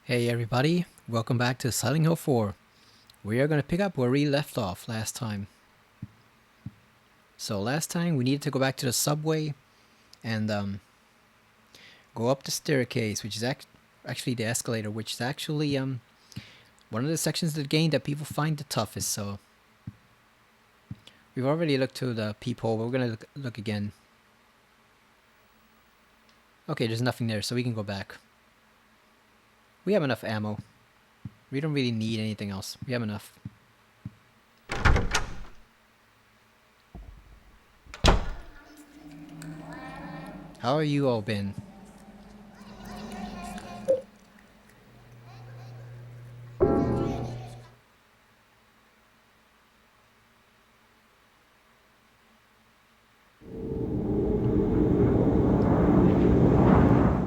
Hey everybody, welcome back to Silent Hill 4. We are going to pick up where we left off last time. So last time we needed to go back to the subway and go up the staircase, which is actually the escalator, which is actually one of the sections of the game that people find the toughest. So we've already looked to the peephole, but we're going to look again. Okay, there's nothing there, so we can go back. We have enough ammo. We don't really need anything else. We have enough. How are you all been?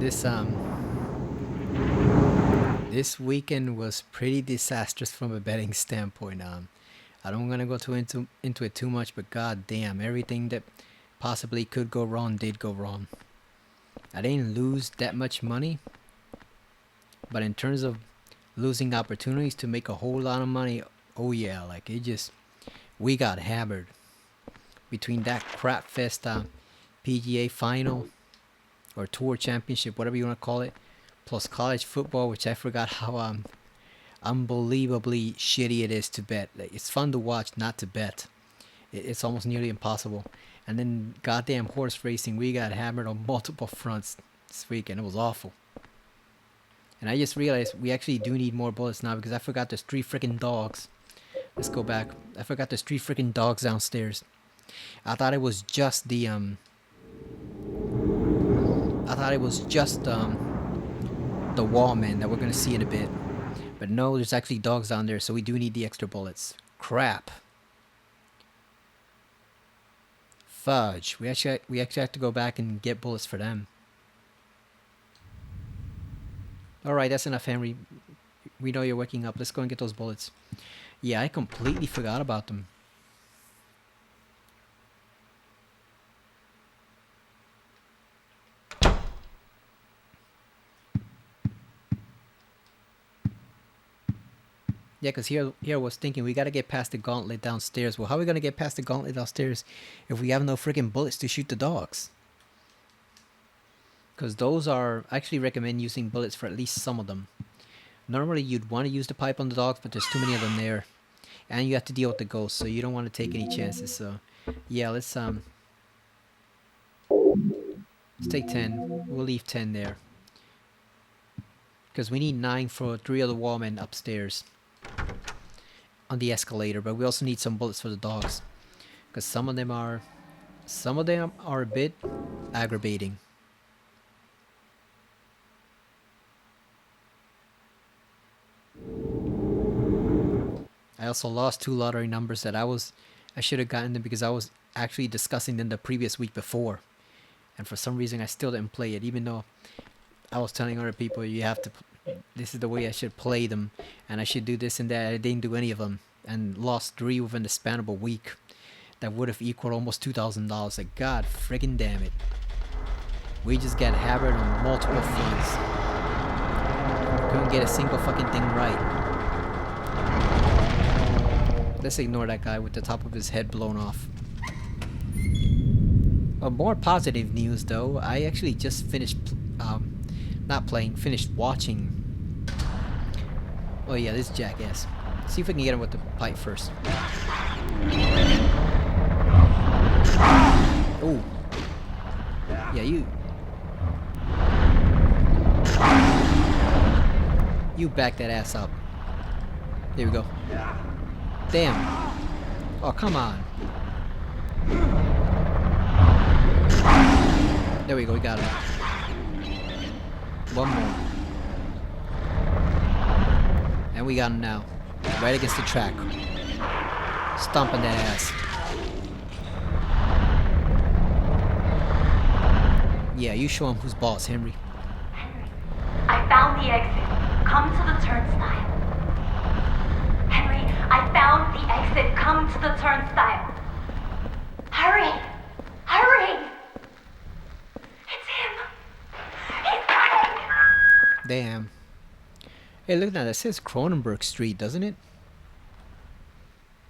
This this weekend was pretty disastrous from a betting standpoint. I don't want to go into it too much, but god damn, everything that possibly could go wrong did go wrong. I didn't lose that much money, but in terms of losing opportunities to make a whole lot of money, oh yeah, like we got hammered between that crap fest PGA final or tour championship, whatever you want to call it, plus college football, which I forgot how unbelievably shitty it is to bet. Like, it's fun to watch, not to bet. It's almost nearly impossible. And then goddamn horse racing, we got hammered on multiple fronts this weekend. It was awful. And I just realized we actually do need more bullets now because I forgot there's 3 freaking dogs. Let's go back. I forgot there's 3 freaking dogs downstairs. I thought it was just the wallmen that we're gonna see in a bit. But no, there's actually dogs down there, so we do need the extra bullets. Crap. Fudge. We actually have to go back and get bullets for them. Alright, that's enough, Henry. We know you're waking up. Let's go and get those bullets. Yeah, I completely forgot about them. Yeah, because here I was thinking we gotta get past the gauntlet downstairs. Well, how are we gonna get past the gauntlet downstairs if we have no freaking bullets to shoot the dogs? Because those are... I actually recommend using bullets for at least some of them. Normally you'd want to use the pipe on the dogs, but there's too many of them there. And you have to deal with the ghosts, so you don't want to take any chances. So, yeah, let's take 10. We'll leave 10 there. Because we need 9 for 3 of the wallmen upstairs. On the escalator, but we also need some bullets for the dogs. Because some of them are a bit aggravating. I also lost 2 lottery numbers that I should have gotten them because I was actually discussing them the previous week before. And for some reason I still didn't play it, even though I was telling other people this is the way I should play them, and I should do this and that. I didn't do any of them, and lost 3 within the span of a week. That would have equaled almost $2,000. Like, god friggin' damn it. We just got hammered on multiple fronts. Couldn't get a single fucking thing right. Let's ignore that guy with the top of his head blown off. More positive news though, I actually just finished, finished watching. Oh yeah, this jackass. See if we can get him with the pipe first. Oh. Yeah, you back that ass up. There we go. Damn. Oh, come on. There we go, we got him. One more. And we got him now. Right against the track. Stomping that ass. Yeah, you show him who's boss, Henry. Henry, I found the exit. Come to the turnstile. Henry, I found the exit. Come to the turnstile. Hurry! Hurry! It's him! He's coming! Damn. Hey, look at that. That says Cronenberg Street, doesn't it?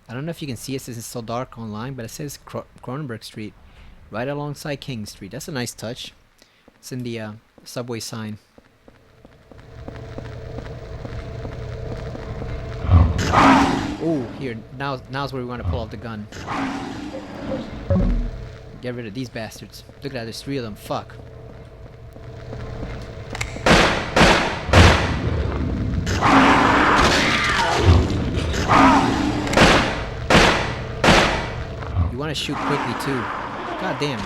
I don't know if you can see it since it's so dark online, but it says Cronenberg Street right alongside King Street. That's a nice touch. It's in the subway sign. Oh, here. Now's where we want to pull out the gun. Get rid of these bastards. Look at that. There's 3 of them. Fuck. You want to shoot quickly too. God damn.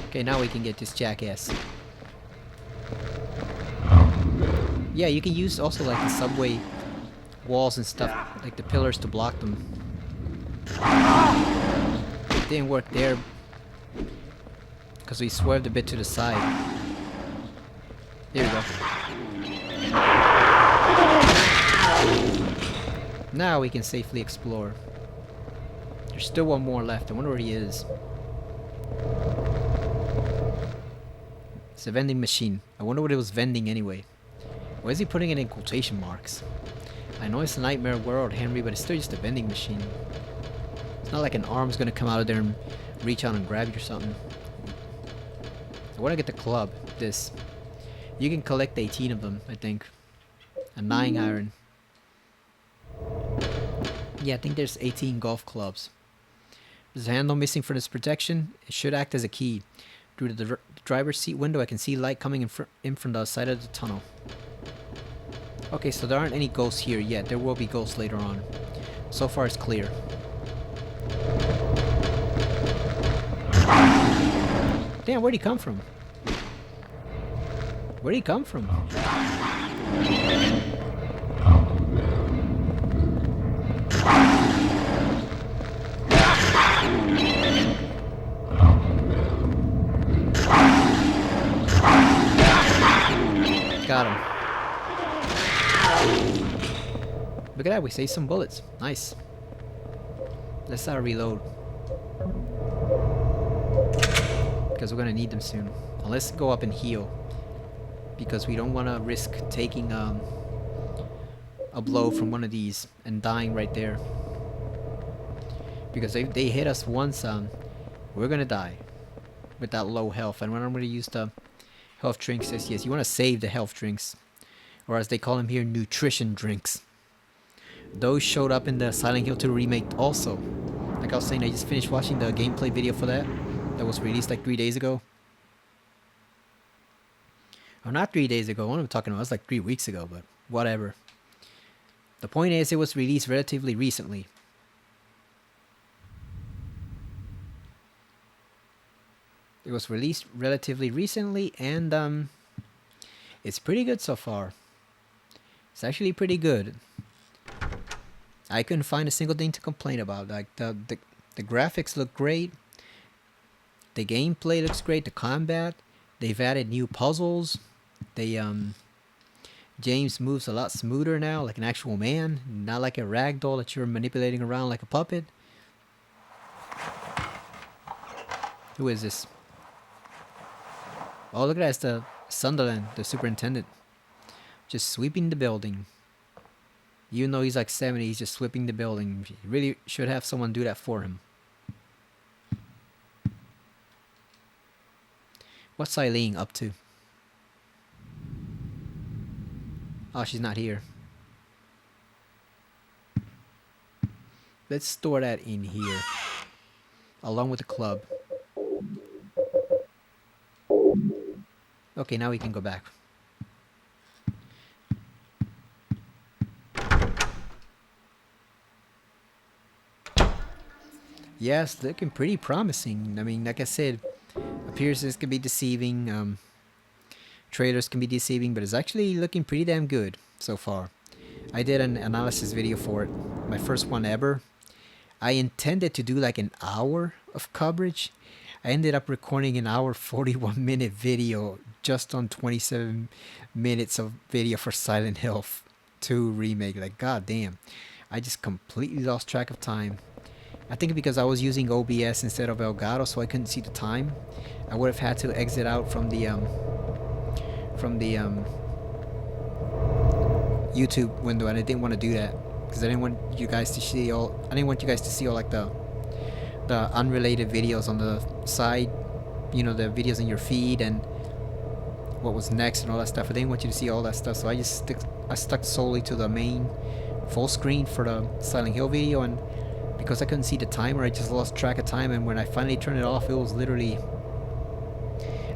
Okay, now we can get this jackass. Yeah, you can use also like the subway walls and stuff, like the pillars to block them. It didn't work there because we swerved a bit to the side. Here we go. Now we can safely explore. There's still one more left. I wonder where he is. It's a vending machine. I wonder what it was vending anyway. Why is he putting it in quotation marks? I know it's a nightmare world, Henry, but it's still just a vending machine. It's not like an arm's gonna come out of there and reach out and grab you or something. I wanna get the club. This. You can collect 18 of them, I think. A 9 iron. Yeah, I think there's 18 golf clubs. There's a handle missing for this protection. It should act as a key. Through the driver's seat window, I can see light coming in from the side of the tunnel. Okay, so there aren't any ghosts here yet. There will be ghosts later on. So far, it's clear. Damn, where'd he come from? Where'd he come from? Got him. Look at that, we saved some bullets. Nice. Let's reload. Because we're gonna need them soon. Now let's go up and heal. Because we don't want to risk taking a blow from one of these and dying right there. Because if they hit us once, we're gonna die with that low health. And when I'm gonna use the health drinks, yes, you want to save the health drinks, or as they call them here, nutrition drinks. Those showed up in the Silent Hill 2 remake also. Like I was saying, I just finished watching the gameplay video for that. That was released like 3 days ago. Or not 3 days ago, what am I talking about? It was like 3 weeks ago, but whatever. The point is, it was released relatively recently. It was released relatively recently, and it's pretty good so far. It's actually pretty good. I couldn't find a single thing to complain about. Like the graphics look great. The gameplay looks great. The combat. They've added new puzzles. They James moves a lot smoother now, like an actual man, not like a ragdoll that you're manipulating around like a puppet. Who is this? Oh, look at that, it's the Sunderland, the superintendent. Just sweeping the building. Even though he's like 70, he's just sweeping the building. He really should have someone do that for him. What's Eileen up to? Oh, she's not here. Let's store that in here. Along with the club. Okay, now we can go back. Yes, looking pretty promising. I mean, like I said, appearances can be deceiving. Trailers can be deceiving, but it's actually looking pretty damn good so far. I did an analysis video for it. My first one ever. I intended to do like an hour of coverage. I ended up recording an hour 41 minute video just on 27 minutes of video for Silent Hill 2 remake. Like, god damn. I just completely lost track of time. I think because I was using OBS instead of Elgato, so I couldn't see the time. I would have had to exit out from the from the YouTube window, and I didn't want to do that because I didn't want you guys to see all. I didn't want you guys to see all like the unrelated videos on the side. You know, the videos in your feed and what was next and all that stuff. I didn't want you to see all that stuff, so I stuck solely to the main full screen for the Silent Hill video, and because I couldn't see the timer, I just lost track of time, and when I finally turned it off, it was literally...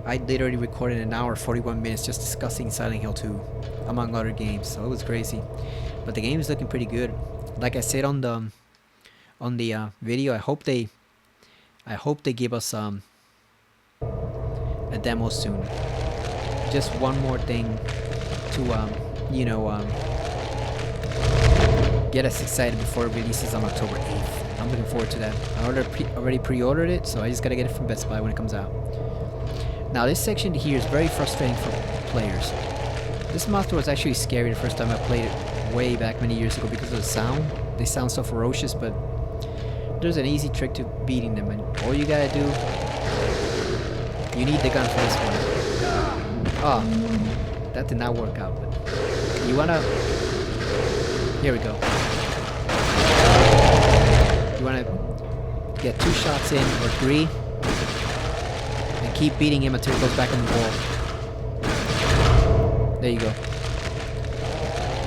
I literally recorded an hour 41 minutes just discussing Silent Hill 2, among other games, so it was crazy. But the game is looking pretty good. Like I said on the video, I hope they give us a demo soon. Just one more thing to you know, get us excited before it releases on October 8th. I'm looking forward to that. I already pre-ordered it, so I just gotta get it from Best Buy when it comes out. Now this section here is very frustrating for players. This monster was actually scary the first time I played it way back many years ago because of the sound. They sound so ferocious, but there's an easy trick to beating them, and all you gotta do, you need the gun for this one. Oh, that did not work out, but you wanna... Here we go. You wanna get 2 shots in, or 3, and keep beating him until he goes back on the wall. There you go.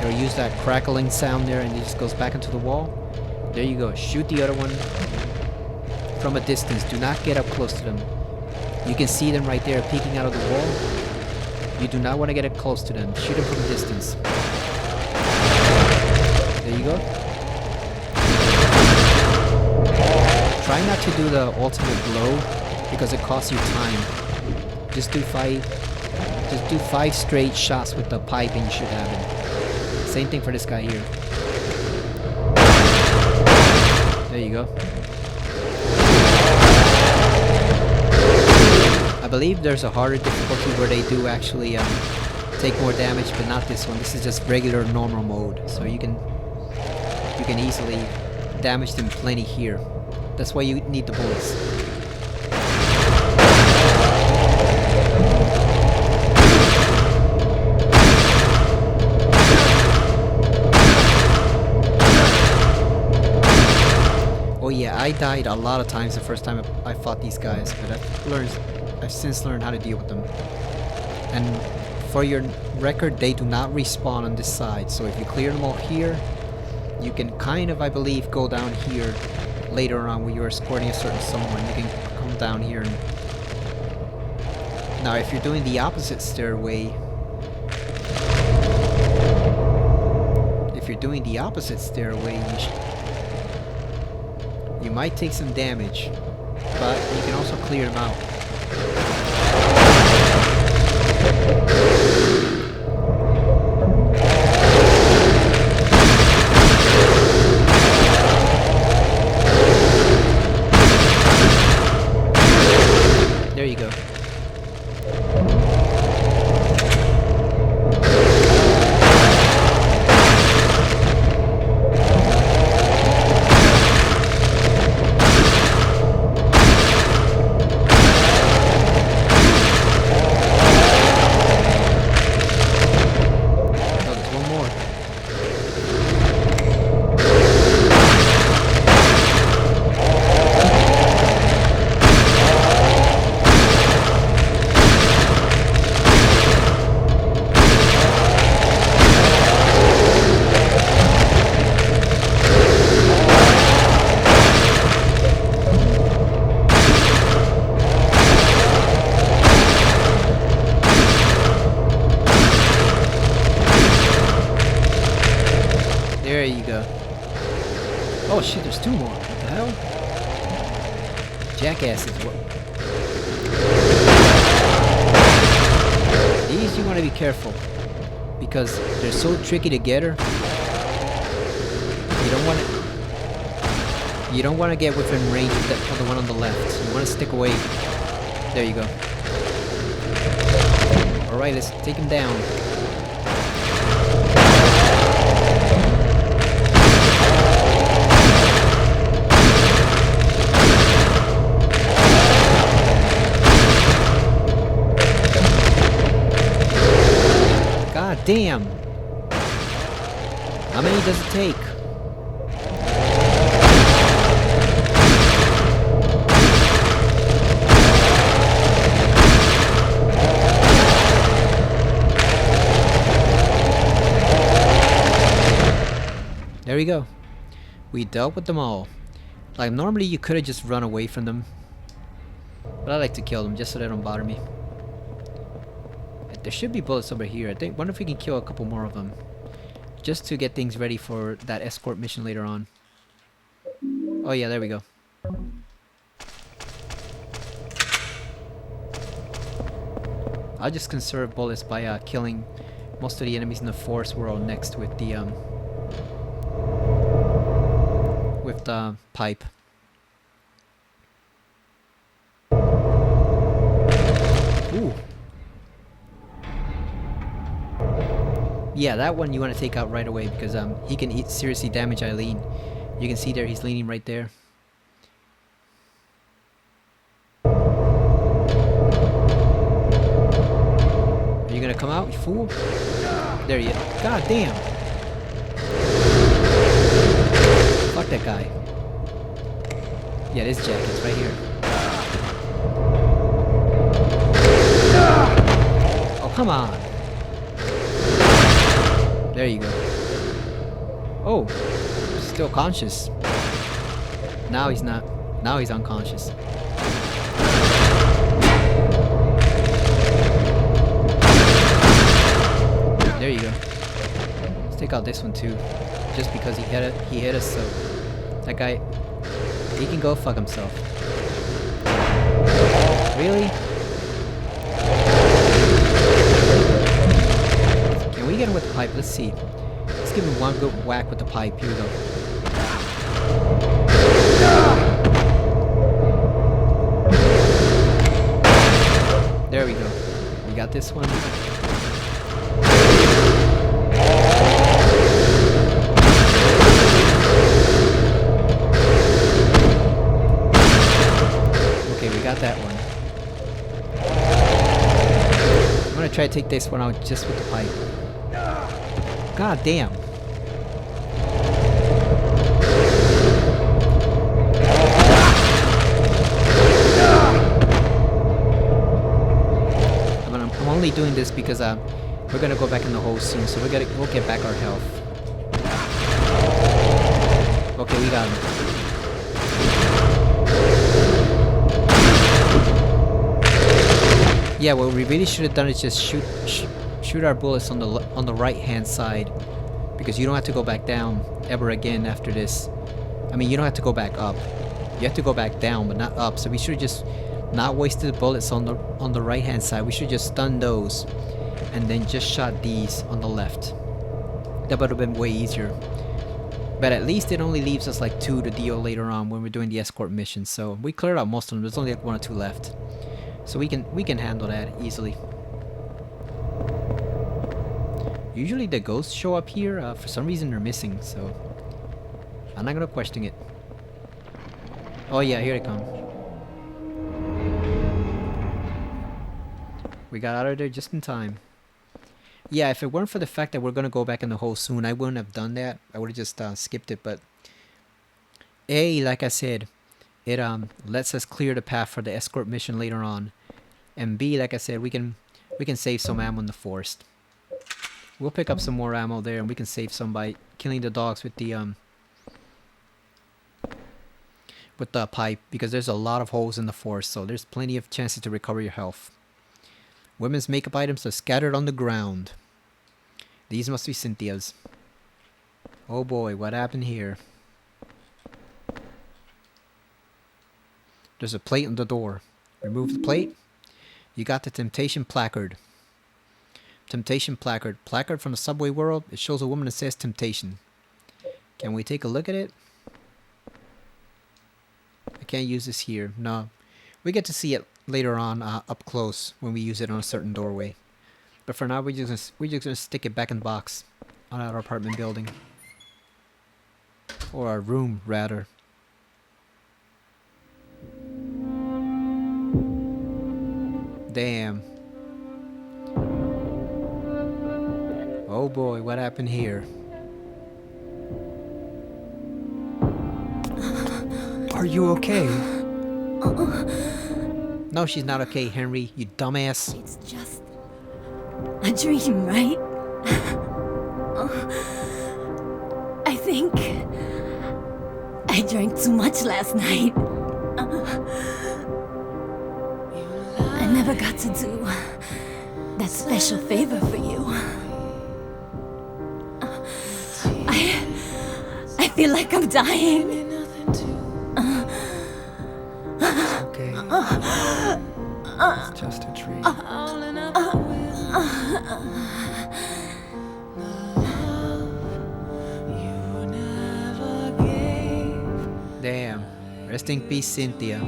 He'll use that crackling sound there, and he just goes back into the wall. There you go. Shoot the other one from a distance. Do not get up close to them. You can see them right there peeking out of the wall. You do not want to get up close to them. Shoot them from a distance. There you go. Try not to do the ultimate blow because it costs you time. Just do 5 straight shots with the pipe and you should have it. Same thing for this guy here. There you go. I believe there's a harder difficulty where they do actually take more damage, but not this one. This is just regular normal mode, so you can easily damage them plenty here. That's why you need the bullets. Oh yeah, I died a lot of times the first time I fought these guys, but I've since learned how to deal with them. And for your record, they do not respawn on this side, so if you clear them all here, you can kind of, I believe, go down here later on when you're escorting a certain someone. You can come down here and... Now if you're doing the opposite stairway, you might take some damage, but you can also clear them out. There you go. There you go. Oh shit, there's 2 more. What the hell? Jackasses. What? These you want to be careful because they're so tricky to get her. You don't want to get within range of the one on the left. You want to stick away. There you go. All right, let's take him down. damn! How many does it take? There we go. We dealt with them all. Like, normally you could have just run away from them. But I like to kill them just so they don't bother me. There should be bullets over here. I think. Wonder if we can kill a couple more of them. Just to get things ready for that escort mission later on. Oh yeah, there we go. I'll just conserve bullets by killing most of the enemies in the forest world next with the pipe. Ooh. Yeah, that one you want to take out right away because he can seriously damage Eileen. You can see there he's leaning right there. Are you gonna come out, you fool? There you go. God damn. Fuck that guy. Yeah, this jacket's right here. Oh, come on. There you go. Oh, still conscious. Now he's not. Now he's unconscious. There you go. Let's take out this one too. Just because he hit us, so that guy, he can go fuck himself. Really? Can we get him with the pipe? Let's see. Let's give him one good whack with the pipe. Here we go. There we go. We got this one. Okay, we got that one. I'm gonna try to take this one out just with the pipe. God damn. I'm only doing this because we're gonna go back in the hole soon, so we'll get back our health. Okay, we got him. Yeah, what we really should have done is just shoot our bullets on the right hand side, because you don't have to go back down ever again after this. I mean, you don't have to go back up. You have to go back down, but not up. So we should have just not wasted the bullets on the right hand side. We should just stun those, and then just shot these on the left. That would have been way easier. But at least it only leaves us like 2 to deal later on when we're doing the escort mission. So we cleared out most of them. There's only like 1 or 2 left. So we can handle that easily. Usually the ghosts show up here. For some reason they're missing, so I'm not gonna question it. Oh yeah, here they come. We got out of there just in time. Yeah, if it weren't for the fact that we're gonna go back in the hole soon, I wouldn't have done that. I would have just skipped it. But A, like I said, it lets us clear the path for the escort mission later on, and B, like I said, we can save some ammo in the forest. We'll pick up some more ammo there, and we can save some by killing the dogs with the pipe, because there's a lot of holes in the forest, so there's plenty of chances to recover your health. Women's makeup items are scattered on the ground. These must be Cynthia's. Oh boy, what happened here? There's a plate on the door. Remove the plate. You got the temptation placard. Temptation placard. Placard from the subway world. It shows a woman that says temptation. Can we take a look at it? I can't use this here. No. We get to see it later on up close when we use it on a certain doorway. But for now, we're just gonna stick it back in the box on our apartment building. Or our room, rather. Damn. Oh boy, what happened here? Are you okay? No, she's not okay, Henry, you dumbass. It's just a dream, right? I think I drank too much last night. I never got to do that special favor for you. I feel like I'm dying. It's okay. It's just a dream. Damn. Rest in peace, Cynthia.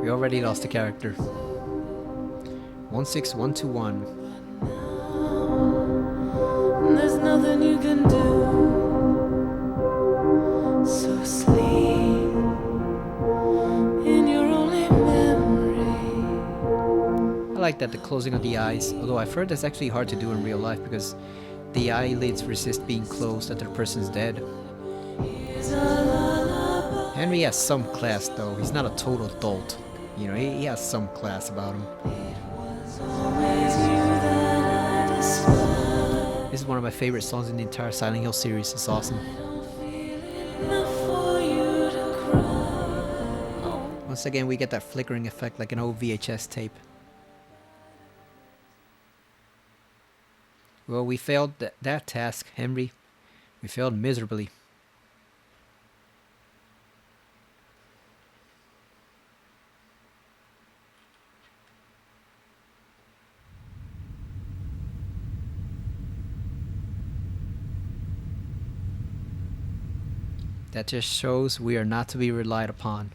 We already lost the character. 16121. There's nothing you can do. So sleep in your only memory. I like that, the closing of the eyes. Although I've heard that's actually hard to do in real life because the eyelids resist being closed after the person's dead. Henry has some class though. He's not a total dolt. You know, he has some class about him. This is one of my favorite songs in the entire Silent Hill series. It's awesome. Once again, we get that flickering effect like an old VHS tape. Well, we failed that task, Henry. We failed miserably. That just shows we are not to be relied upon.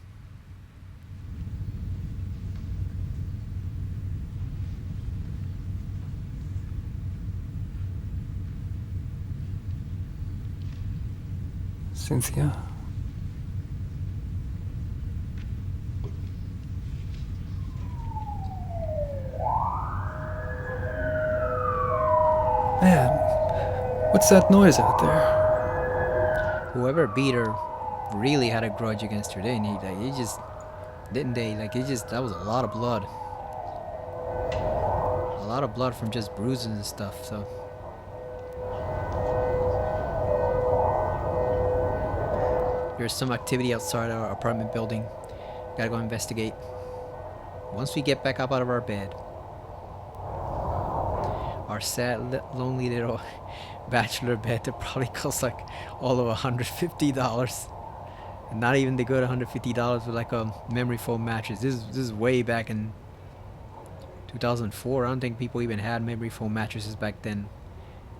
Cynthia? Man, what's that noise out there? Whoever beat her really had a grudge against her, didn't he? Like, he just didn't they? Like, it just, that was a lot of blood. A lot of blood from just bruises and stuff, so. There's some activity outside our apartment building. Gotta go investigate. Once we get back up out of our bed. Our sad, lonely little bachelor bed that probably costs like all of $150. And not even the good $150 with like a memory foam mattress. This is way back in 2004. I don't think people even had memory foam mattresses back then.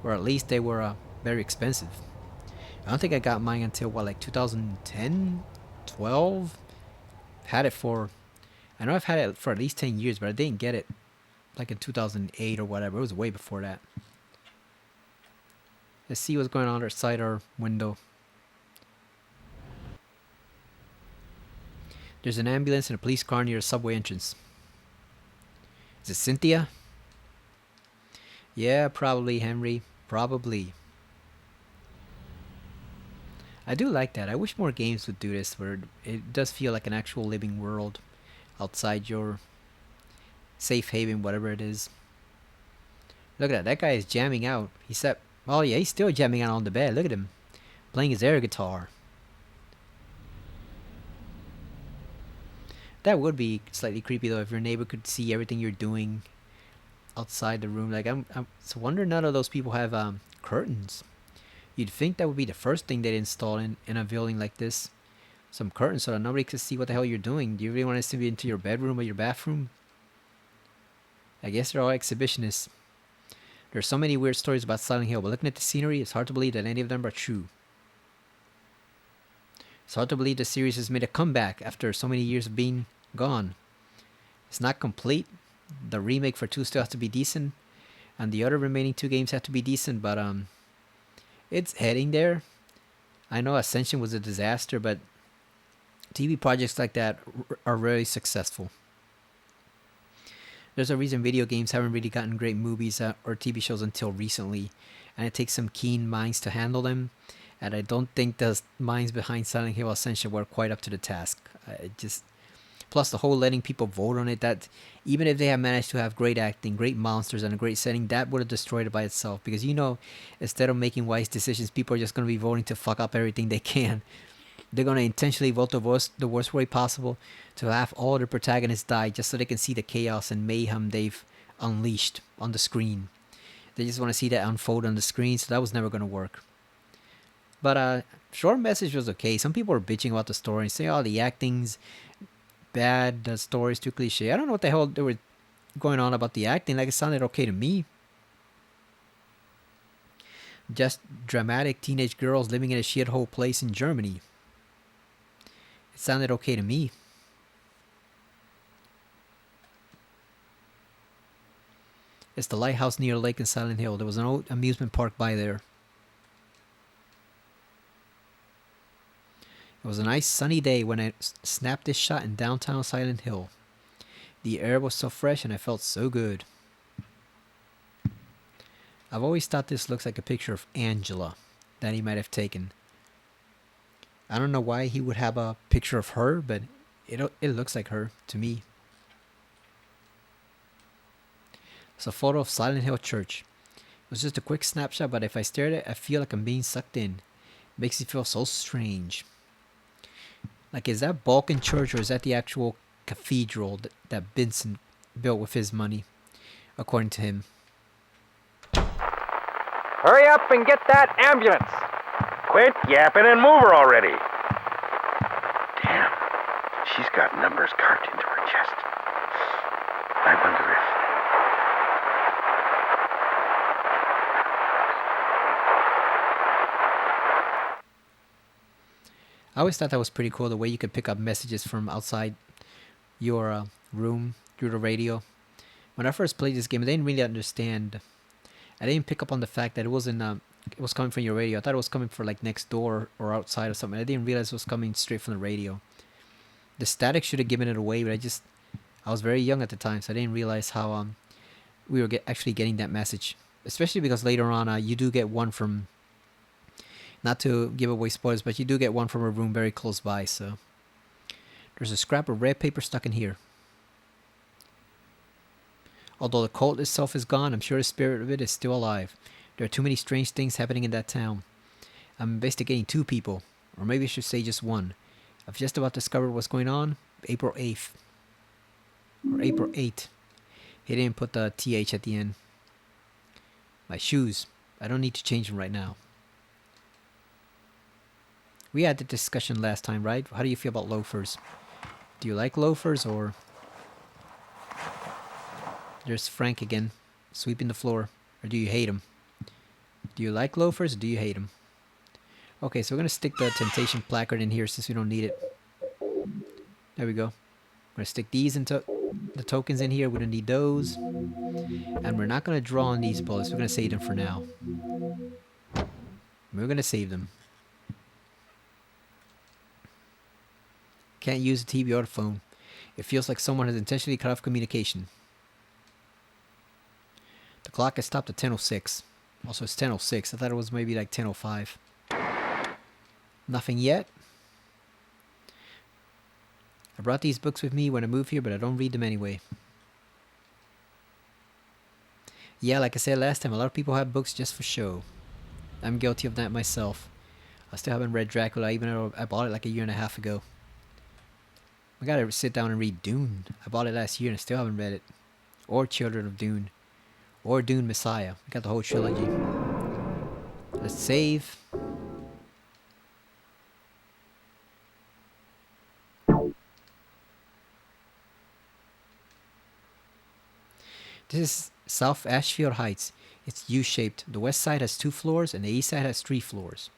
Or at least they were very expensive. I don't think I got mine until what, like 2010, 12. Had it for, I know I've had it for at least 10 years, but I didn't get it like in 2008 or whatever. It was way before that. Let's see what's going on outside our window. There's an ambulance and a police car near a subway entrance. Is it Cynthia? Yeah, probably, Henry. Probably. I do like that. I wish more games would do this, where it does feel like an actual living world outside your safe haven, whatever it is. Look at that. That guy is jamming out. He said, oh yeah, he's still jamming out on the bed. Look at him. Playing his air guitar. That would be slightly creepy though if your neighbor could see everything you're doing outside the room. Like, it's a wonder none of those people have curtains. You'd think that would be the first thing they'd install in a building like this. Some curtains so that nobody could see what the hell you're doing. Do you really want to see into your bedroom or your bathroom? I guess they're all exhibitionists. There's so many weird stories about Silent Hill, but looking at the scenery, it's hard to believe that any of them are true. It's hard to believe the series has made a comeback after so many years of being gone. It's not complete. The remake for 2 still has to be decent, and the other remaining 2 games have to be decent, but it's heading there. I know Ascension was a disaster, but TV projects like that are really successful. There's a reason video games haven't really gotten great movies or TV shows until recently, and it takes some keen minds to handle them. And I don't think the minds behind Silent Hill Ascension were quite up to the task. It just plus the whole letting people vote on it. That even if they have managed to have great acting, great monsters, and a great setting, that would have destroyed it by itself. Because instead of making wise decisions, people are just gonna be voting to fuck up everything they can. They're gonna intentionally vote the worst way possible to have all the protagonists die just so they can see the chaos and mayhem they've unleashed on the screen. They just want to see that unfold on the screen, so that was never gonna work. But short message was okay. Some people were bitching about the story and saying, "Oh, the acting's bad, the story's too cliche." I don't know what the hell they were going on about the acting. Like, it sounded okay to me. Just dramatic teenage girls living in a shithole place in Germany. It sounded okay to me. It's the lighthouse near a lake in Silent Hill. There was an old amusement park by there. It was a nice sunny day when I snapped this shot in downtown Silent Hill. The air was so fresh and I felt so good. I've always thought this looks like a picture of Angela that he might have taken. I don't know why he would have a picture of her, but it looks like her to me. It's a photo of Silent Hill Church. It was just a quick snapshot, but if I stare at it, I feel like I'm being sucked in. It makes me feel so strange. Like, is that Balkan Church or is that the actual cathedral that Vincent built with his money, according to him? Hurry up and get that ambulance! Quit yapping and move her already! Damn, she's got numbers carved into her chest. I wonder if... I always thought that was pretty cool, the way you could pick up messages from outside your room through the radio. When I first played this game, I didn't really understand. I didn't pick up on the fact that it was coming from your radio. I thought it was coming from like next door or outside or something. I didn't realize it was coming straight from the radio. The static should have given it away, but I was very young at the time, so I didn't realize how we were actually getting that message. Especially because later on, you do get one from, not to give away spoilers, but you do get one from a room very close by, so. There's a scrap of red paper stuck in here. Although the cult itself is gone, I'm sure the spirit of it is still alive. There are too many strange things happening in that town. I'm investigating 2 people, or maybe I should say just one. I've just about discovered what's going on. April 8th. Or April 8th. He didn't put the TH at the end. My shoes. I don't need to change them right now. We had the discussion last time, right? How do you feel about loafers? Do you like loafers, or... There's Frank again, sweeping the floor. Or do you hate him? Do you like loafers, or do you hate them? Okay, so we're going to stick the Temptation placard in here since we don't need it. There we go. We're going to stick these into the tokens in here. We don't need those. And we're not going to draw on these bullets. We're going to save them for now. We're going to save them. Can't use the TV or the phone. It feels like someone has intentionally cut off communication. The clock has stopped at 10:06. Also, it's 10:06. I thought it was maybe like 10:05. Nothing yet. I brought these books with me when I moved here, but I don't read them anyway. Yeah, like I said last time, a lot of people have books just for show. I'm guilty of that myself. I still haven't read Dracula, even though I bought it like a year and a half ago. I gotta sit down and read Dune. I bought it last year and I still haven't read it. Or Children of Dune. Or Dune Messiah. I got the whole trilogy. Let's save. This is South Ashfield Heights. It's U-shaped. The west side has 2 floors and the east side has 3 floors.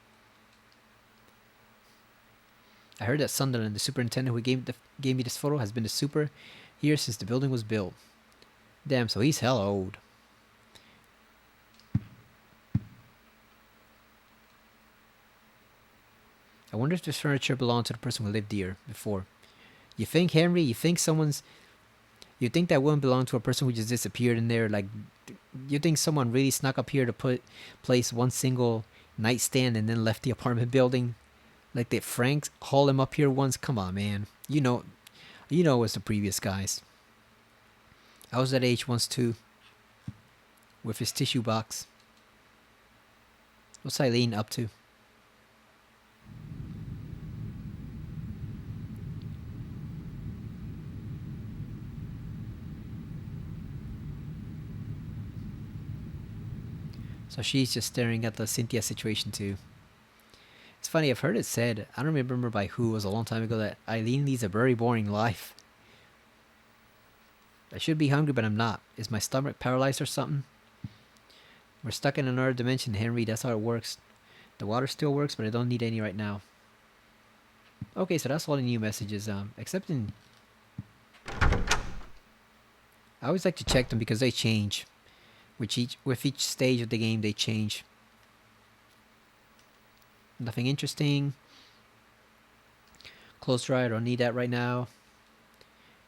I heard that Sunderland, the superintendent who gave me this photo, has been the super here since the building was built. Damn, so he's hella old. I wonder if this furniture belonged to the person who lived here before. You think, Henry? You think someone's You think that wouldn't belong to a person who just disappeared in there? Like, you think someone really snuck up here to place one single nightstand and then left the apartment building? Like that Frank hauled him up here once? Come on, man. You know it was the previous guys. I was that age once too. With his tissue box. What's Eileen up to? So she's just staring at the Cynthia situation too. It's funny, I've heard it said, I don't remember by who, it was a long time ago, that Eileen leads a very boring life. I should be hungry, but I'm not. Is my stomach paralyzed or something? We're stuck in another dimension, Henry. That's how it works. The water still works, but I don't need any right now. Okay, so that's all the new messages. Except in... I always like to check them because they change. With each stage of the game, they change. Nothing interesting. Close right, I don't need that right now.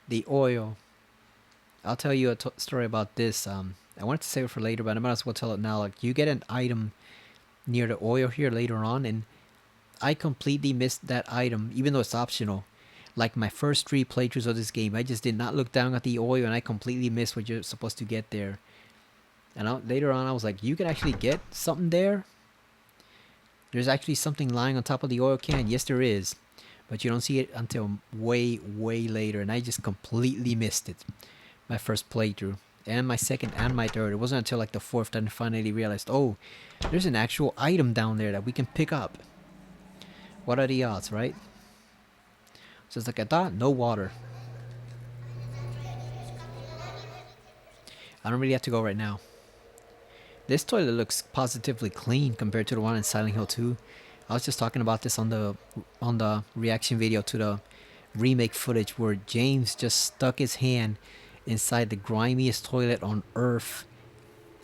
The oil. I'll tell you a story about this. I wanted to save it for later, but I might as well tell it now. Like, you get an item near the oil here later on, and I completely missed that item, even though it's optional. Like my first 3 playthroughs of this game, I just did not look down at the oil, and I completely missed what you're supposed to get there. And later on, I was like, you can actually get something there? There's actually something lying on top of the oil can? Yes, there is. But you don't see it until way, way later. And I just completely missed it. My first playthrough. And my second and my third. It wasn't until like the 4th that I finally realized, oh, there's an actual item down there that we can pick up. What are the odds, right? Just like I thought, no water. I don't really have to go right now. This toilet looks positively clean compared to the one in Silent Hill 2. I was just talking about this on the reaction video to the remake footage where James just stuck his hand inside the grimiest toilet on earth.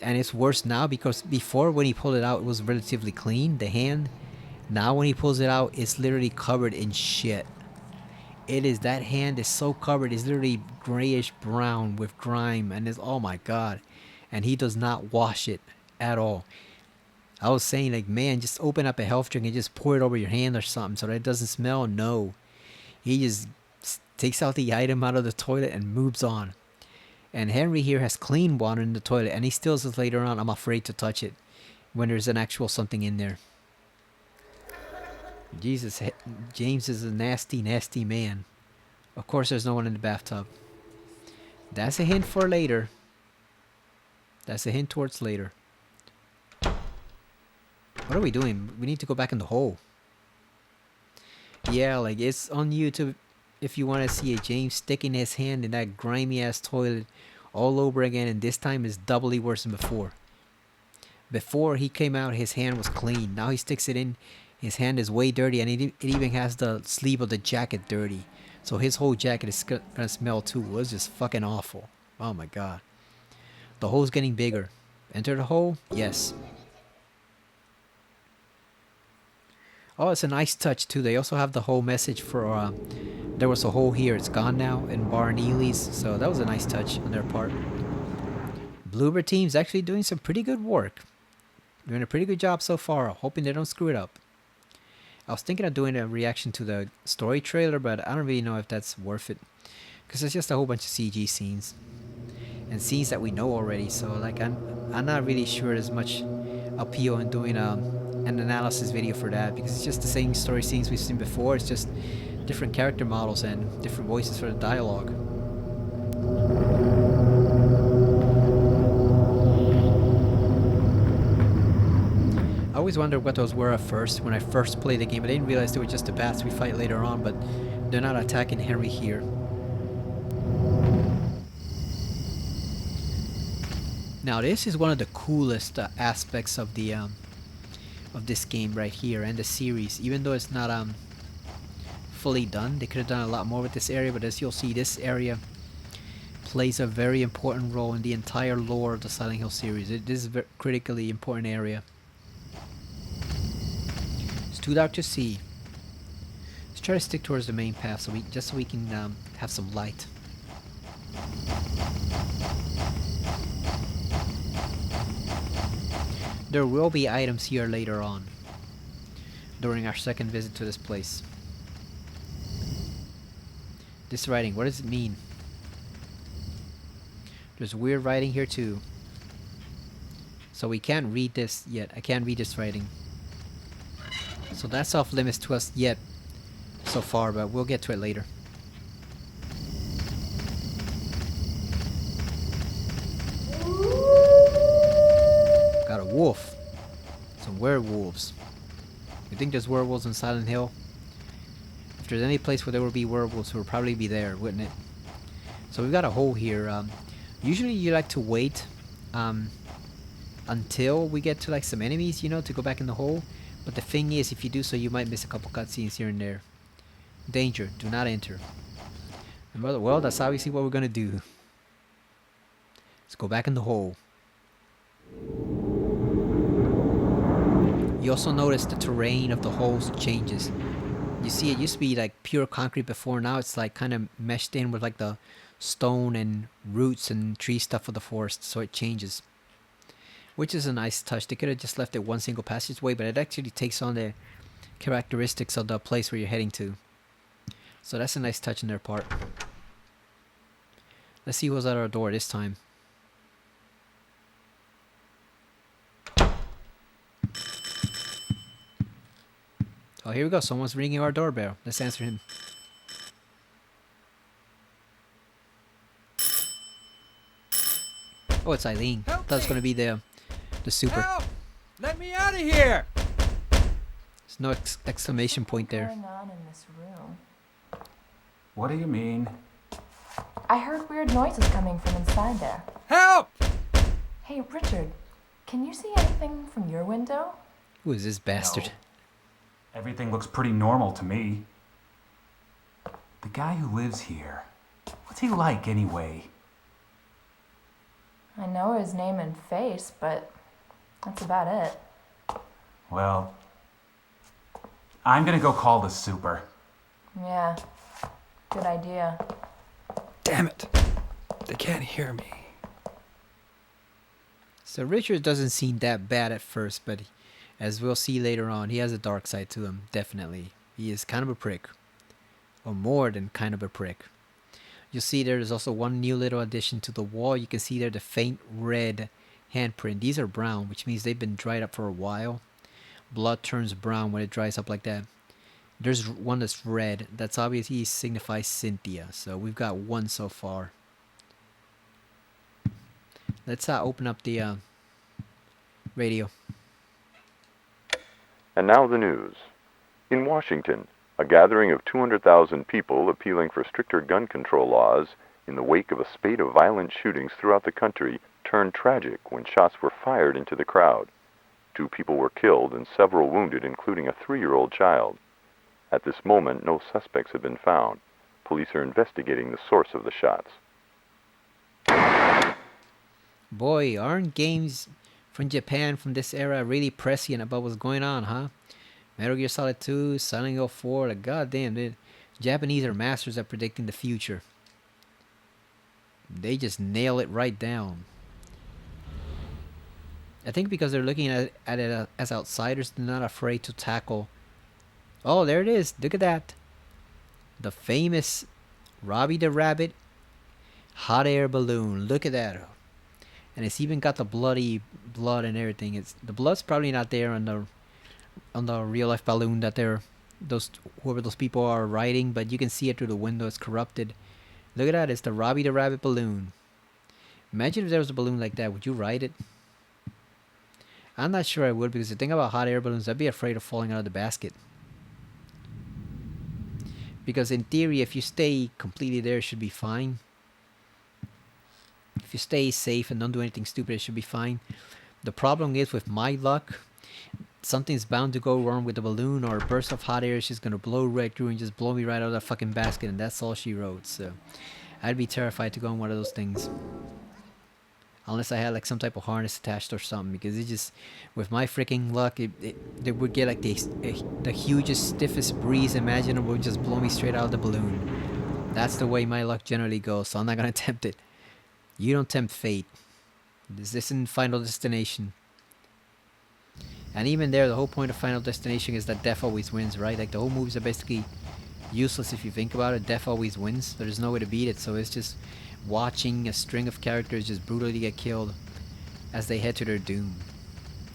And it's worse now because before, when he pulled it out, it was relatively clean, the hand. Now when he pulls it out, it's literally covered in shit. That hand is so covered, it's literally grayish brown with grime, and it's, oh my god. And he does not wash it at all. I was saying, like, man, just open up a health drink and just pour it over your hand or something so that it doesn't smell. No. He just takes out the item out of the toilet and moves on. And Henry here has clean water in the toilet, and he still says later on, I'm afraid to touch it when there's an actual something in there. Jesus, James is a nasty, nasty man. Of course, there's no one in the bathtub. That's a hint for later. That's a hint towards later. What are we doing? We need to go back in the hole. Yeah, like, it's on YouTube if you want to see a James sticking his hand in that grimy ass toilet all over again, and this time is doubly worse than before. Before he came out, his hand was clean. Now he sticks it in. His hand is way dirty, and it even has the sleeve of the jacket dirty. So his whole jacket is gonna smell too. It was just fucking awful. Oh my god. The hole's getting bigger. Enter the hole? Yes. Oh, it's a nice touch too. They also have the whole message for there was a hole here, it's gone now, in Bar Neely's. So that was a nice touch on their part. Bloober team's actually doing some pretty good work. Doing a pretty good job so far. Hoping they don't screw it up. I was thinking of doing a reaction to the story trailer, but I don't really know if that's worth it. Because it's just a whole bunch of CG scenes. And scenes that we know already. So like I'm not really sure there's much appeal in doing an analysis video for that. Because it's just the same story scenes we've seen before. It's just different character models and different voices for the dialogue. I always wondered what those were at first when I first played the game. I didn't realize they were just the bats we fight later on, but they're not attacking Henry here. Now this is one of the coolest aspects of the of this game right here and the series. Even though it's not fully done, they could have done a lot more with this area. But as you'll see, this area plays a very important role in the entire lore of the Silent Hill series. This is a very critically important area. It's too dark to see. Let's try to stick towards the main path so we can have some light. There will be items here later on during our second visit to this place. This writing, what does it mean? There's weird writing here too. So we can't read this yet. I can't read this writing. So that's off limits to us yet so far, but we'll get to it later. Got a wolf. Some werewolves. You think there's werewolves in Silent Hill? If there's any place where there will be werewolves, it will probably be there, wouldn't it? So we've got a hole here. Usually you like to wait until we get to like some enemies, you know, to go back in the hole. But the thing is, if you do so, you might miss a couple cutscenes here and there. Danger, do not enter. And well, that's obviously what we're gonna do. Let's go back in the hole. You also notice the terrain of the holes changes. You see, it used to be like pure concrete before. Now it's like kind of meshed in with like the stone and roots and tree stuff of the forest, so it changes, which is a nice touch. They could have just left it one single passageway, but it actually takes on the characteristics of the place where you're heading to. So that's a nice touch on their part. Let's see who's at our door this time. Oh, here we go. Someone's ringing our doorbell. Let's answer him. Oh, it's Eileen. I thought it was going to be the super. Help! Let me out of here! There's no exclamation point there. What's going on in this room? What do you mean? I heard weird noises coming from inside there. Help! Hey, Richard, can you see anything from your window? Who is this bastard? No. Everything looks pretty normal to me. The guy who lives here, what's he like anyway? I know his name and face, but that's about it. Well, I'm gonna go call the super. Yeah, good idea. Damn it. They can't hear me. So Richard doesn't seem that bad at first, but as we'll see later on, he has a dark side to him, definitely. He is kind of a prick. Or more than kind of a prick. You'll see there's also one new little addition to the wall. You can see there the faint red handprint. These are brown, which means they've been dried up for a while. Blood turns brown when it dries up like that. There's one that's red. That's obviously signifies Cynthia. So we've got one so far. Let's open up the radio. And now the news. In Washington, a gathering of 200,000 people appealing for stricter gun control laws in the wake of a spate of violent shootings throughout the country turned tragic when shots were fired into the crowd. 2 people were killed and several wounded, including a 3-year-old child. At this moment, no suspects have been found. Police are investigating the source of the shots. Boy, aren't games from Japan from this era really prescient about what's going on, huh? Metal Gear Solid 2, Silent Hill 4, like goddamn, the Japanese are masters at predicting the future. They just nail it right down. I think because they're looking at it as outsiders, they're not afraid to tackle. Oh, there it is. Look at that. The famous Robbie the Rabbit hot air balloon. Look at that. And it's even got the bloody blood and everything. It's the blood's probably not there on the real life balloon that whoever those people are riding, but you can see it through the window. It's corrupted. Look at that. It's the Robbie the Rabbit balloon. Imagine if there was a balloon like that. Would you ride it? I'm not sure I would, because the thing about hot air balloons, I'd be afraid of falling out of the basket. Because in theory, if you stay completely there, it should be fine. If you stay safe and don't do anything stupid, it should be fine. The problem is, with my luck, something's bound to go wrong with the balloon, or a burst of hot air is just going to blow right through and just blow me right out of that fucking basket, and that's all she wrote. So I'd be terrified to go on one of those things. Unless I had like some type of harness attached or something, because it just, with my freaking luck, it would get like the hugest, stiffest breeze imaginable, would just blow me straight out of the balloon. That's the way my luck generally goes, so I'm not going to attempt it. You don't tempt fate. This isn't Final Destination. And even there, the whole point of Final Destination is that death always wins, right? Like, the whole movies are basically useless if you think about it. Death always wins. There's no way to beat it, so it's just watching a string of characters just brutally get killed as they head to their doom.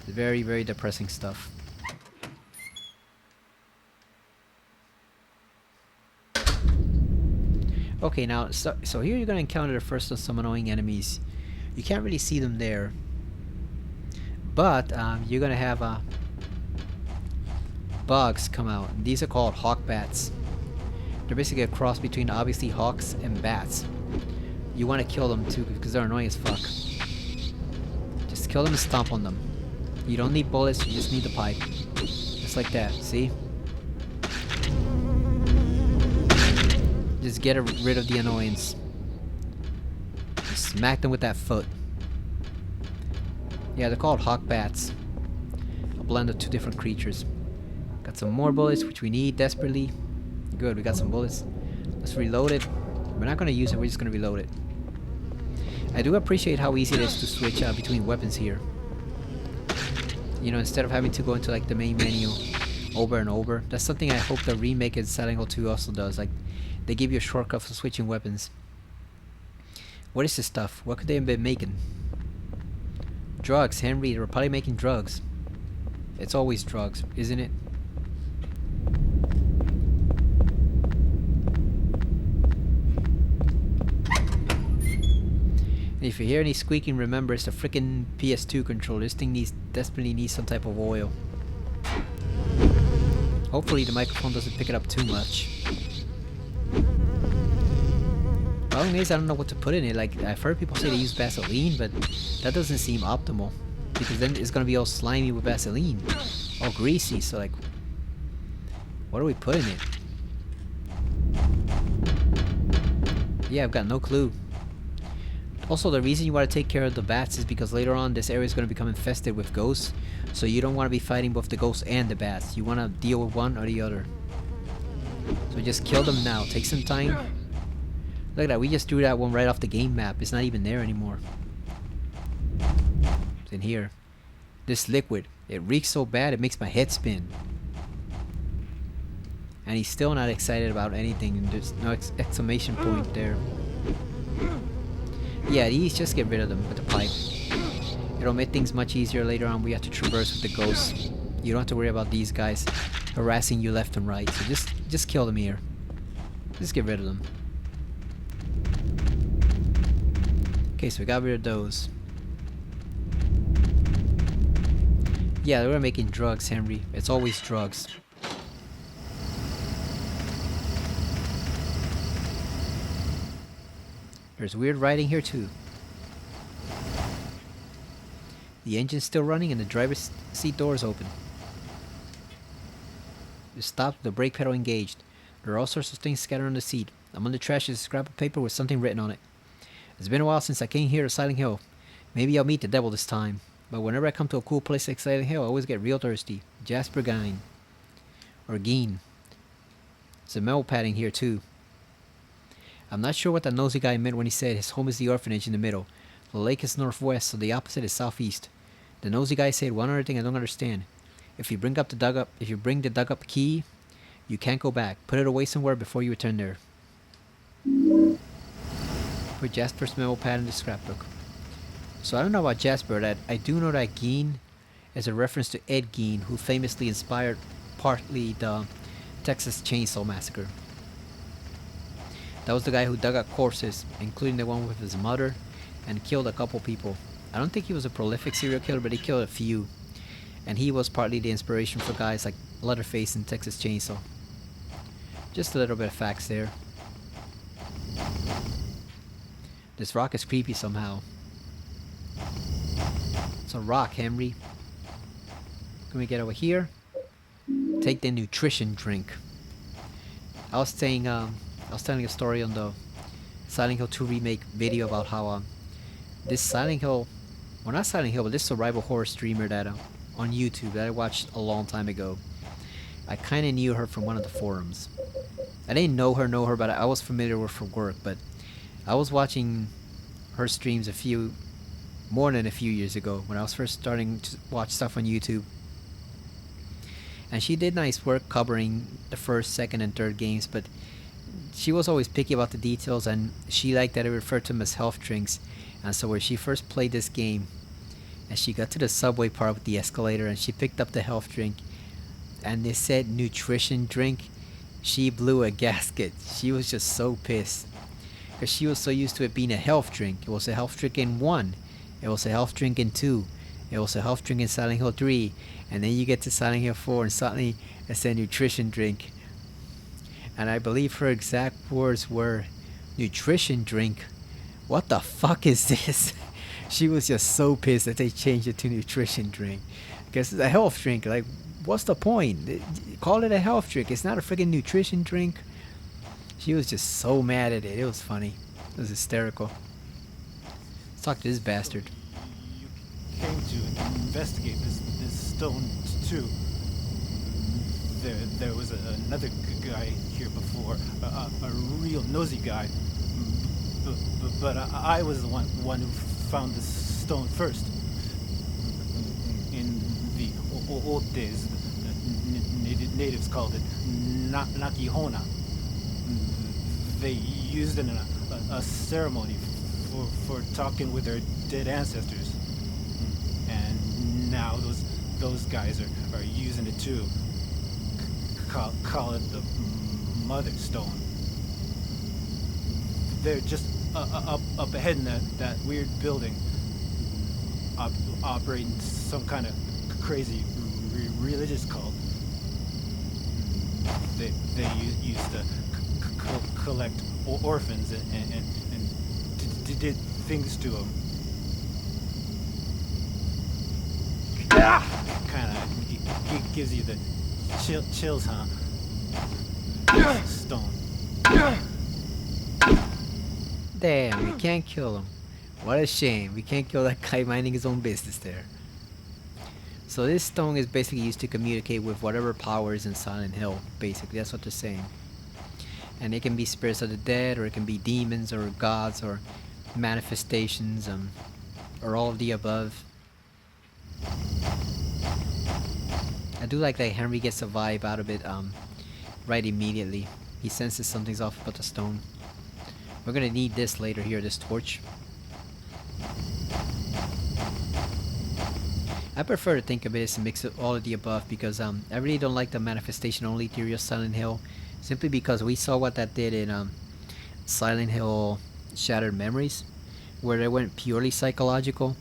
Very, very depressing stuff. Okay, now, so here you're going to encounter the first of some annoying enemies. You can't really see them there. But you're going to have bugs come out. These are called hawk bats. They're basically a cross between obviously hawks and bats. You want to kill them too because they're annoying as fuck. Just kill them and stomp on them. You don't need bullets, you just need the pipe. Just like that, see? Just get rid of the annoyance. Just smack them with that foot. Yeah, they're called hawk bats. A blend of two different creatures. Got some more bullets, which we need desperately. Good, we got some bullets. Let's reload it. We're not going to use it, we're just going to reload it. I do appreciate how easy it is to switch between weapons here. You know, instead of having to go into like the main menu over and over. That's something I hope the remake in Silent Hill 2 also does. Like, they give you a shortcut for switching weapons. What is this stuff? What could they have been making? Drugs, Henry. They were probably making drugs. It's always drugs, isn't it? And if you hear any squeaking, remember it's the freaking PS2 controller. This thing desperately needs some type of oil. Hopefully the microphone doesn't pick it up too much. Problem is, I don't know what to put in it. Like, I've heard people say they use Vaseline, but that doesn't seem optimal. Because then it's gonna be all slimy with Vaseline. All greasy, so like... what do we put in it? Yeah, I've got no clue. Also, the reason you want to take care of the bats is because later on this area is going to become infested with ghosts. So you don't want to be fighting both the ghosts and the bats. You want to deal with one or the other. So just kill them now. Take some time. Look at that. We just threw that one right off the game map. It's not even there anymore. It's in here. This liquid. It reeks so bad it makes my head spin. And he's still not excited about anything. And there's no exclamation point there. Yeah, these, just get rid of them with the pipe. It'll make things much easier later on. We have to traverse with the ghosts. You don't have to worry about these guys harassing you left and right. So just kill them here. Just get rid of them. Okay, so we got rid of those. Yeah, they were making drugs, Henry. It's always drugs. There's weird writing here too. The engine's still running and the driver's seat door is open. It stopped with the brake pedal engaged. There are all sorts of things scattered on the seat. Among the trash is a scrap of paper with something written on it. It's been a while since I came here to Silent Hill. Maybe I'll meet the devil this time. But whenever I come to a cool place like Silent Hill, I always get real thirsty. Jasper Gine. Or Geen. There's a metal padding here too. I'm not sure what that nosy guy meant when he said his home is the orphanage in the middle. The lake is northwest, so the opposite is southeast. The nosy guy said one other thing I don't understand. If you bring the dug up key, you can't go back. Put it away somewhere before you return there. Put Jasper's memo pad in the scrapbook. So I don't know about Jasper. That I do know that Geen is a reference to Ed Gein, who famously inspired partly the Texas Chainsaw Massacre. That was the guy who dug up corpses, including the one with his mother, and killed a couple people. I don't think he was a prolific serial killer, but he killed a few. And he was partly the inspiration for guys like Leatherface and Texas Chainsaw. Just a little bit of facts there. This rock is creepy somehow. It's a rock, Henry. Can we get over here? Take the nutrition drink. I was telling a story on the Silent Hill 2 remake video about how this Silent Hill, well, not Silent Hill, but this survival horror streamer that on YouTube that I watched a long time ago. I kind of knew her from one of the forums. I didn't know her, but I was familiar with her work. But I was watching her streams more than a few years ago when I was first starting to watch stuff on YouTube. And she did nice work covering the first, second, and third games, but she was always picky about the details, and she liked that it referred to them as health drinks. And so when she first played this game, and she got to the subway part with the escalator, and she picked up the health drink, and they said nutrition drink, she blew a gasket. She was just so pissed. Because she was so used to it being a health drink. It was a health drink in 1. It was a health drink in 2. It was a health drink in Silent Hill 3. And then you get to Silent Hill 4 and suddenly it's a nutrition drink. And I believe her exact words were, nutrition drink? What the fuck is this? She was just so pissed that they changed it to nutrition drink. Because it's a health drink. Like, what's the point? Call it a health drink. It's not a freaking nutrition drink. She was just so mad at it. It was funny. It was hysterical. Let's talk to this bastard. You came to investigate this stone too. There was another guy here before, a real nosy guy. But I was the one who found this stone first. In the old days, the natives called it Nakihona. They used it in a ceremony for talking with their dead ancestors. And now those guys are using it too. Call it the Mother Stone. They're just up ahead in that weird building, operating some kind of crazy religious cult. They used to collect orphans and did things to them. Kind of gives you the chills, huh? Stone. Damn, we can't kill him. What a shame. We can't kill that guy minding his own business there. So this stone is basically used to communicate with whatever power is in Silent Hill. Basically, that's what they're saying. And it can be spirits of the dead, or it can be demons, or gods, or manifestations, or all of the above. I do like that Henry gets a vibe out of it right immediately. He senses something's off about the stone. We're gonna need this later here, this torch. I prefer to think of it as a mix of all of the above, because I really don't like the manifestation only theory of Silent Hill, simply because we saw what that did in Silent Hill Shattered Memories, where they went purely psychological,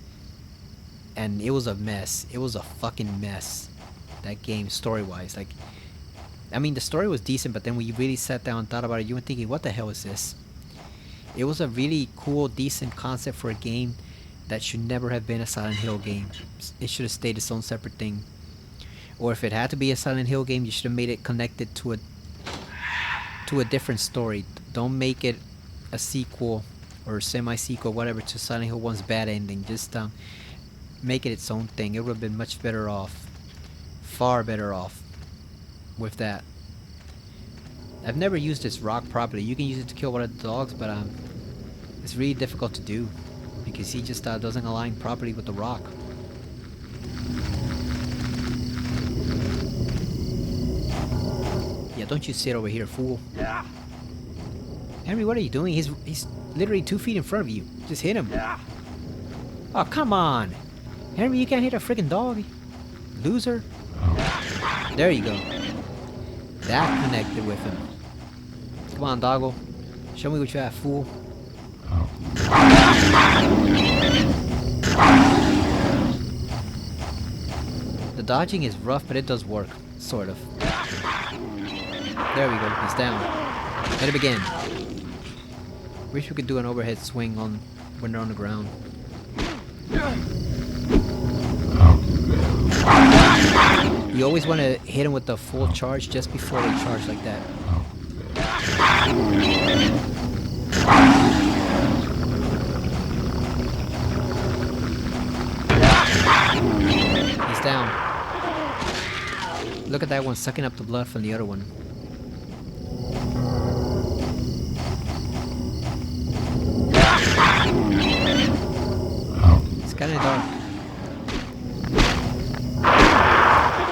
and it was a mess. It was a fucking mess, that game, story-wise. Like, I mean, the story was decent, but then when you really sat down and thought about it, you were thinking, what the hell is this? It was a really cool, decent concept for a game that should never have been a Silent Hill game. It should have stayed its own separate thing. Or if it had to be a Silent Hill game, you should have made it connected to a different story. Don't make it a sequel or semi-sequel, whatever, to Silent Hill 1's bad ending. Just make it its own thing. It would have been much better off. Far better off with that. I've never used this rock properly. You can use it to kill one of the dogs, but it's really difficult to do because he just doesn't align properly with the rock. Yeah, don't you sit over here, fool. Yeah. Henry, what are you doing? He's literally 2 feet in front of you. Just hit him. Yeah. Oh, come on. Henry, you can't hit a freaking dog. Loser. There you go. That connected with him. Come on, doggo. Show me what you have, fool. The dodging is rough, but it does work. Sort of. There we go. He's down. Hit him again. Wish we could do an overhead swing on when they're on the ground. You always want to hit him with the full charge just before they charge like that. He's down. Look at that one sucking up the blood from the other one. It's kind of dark.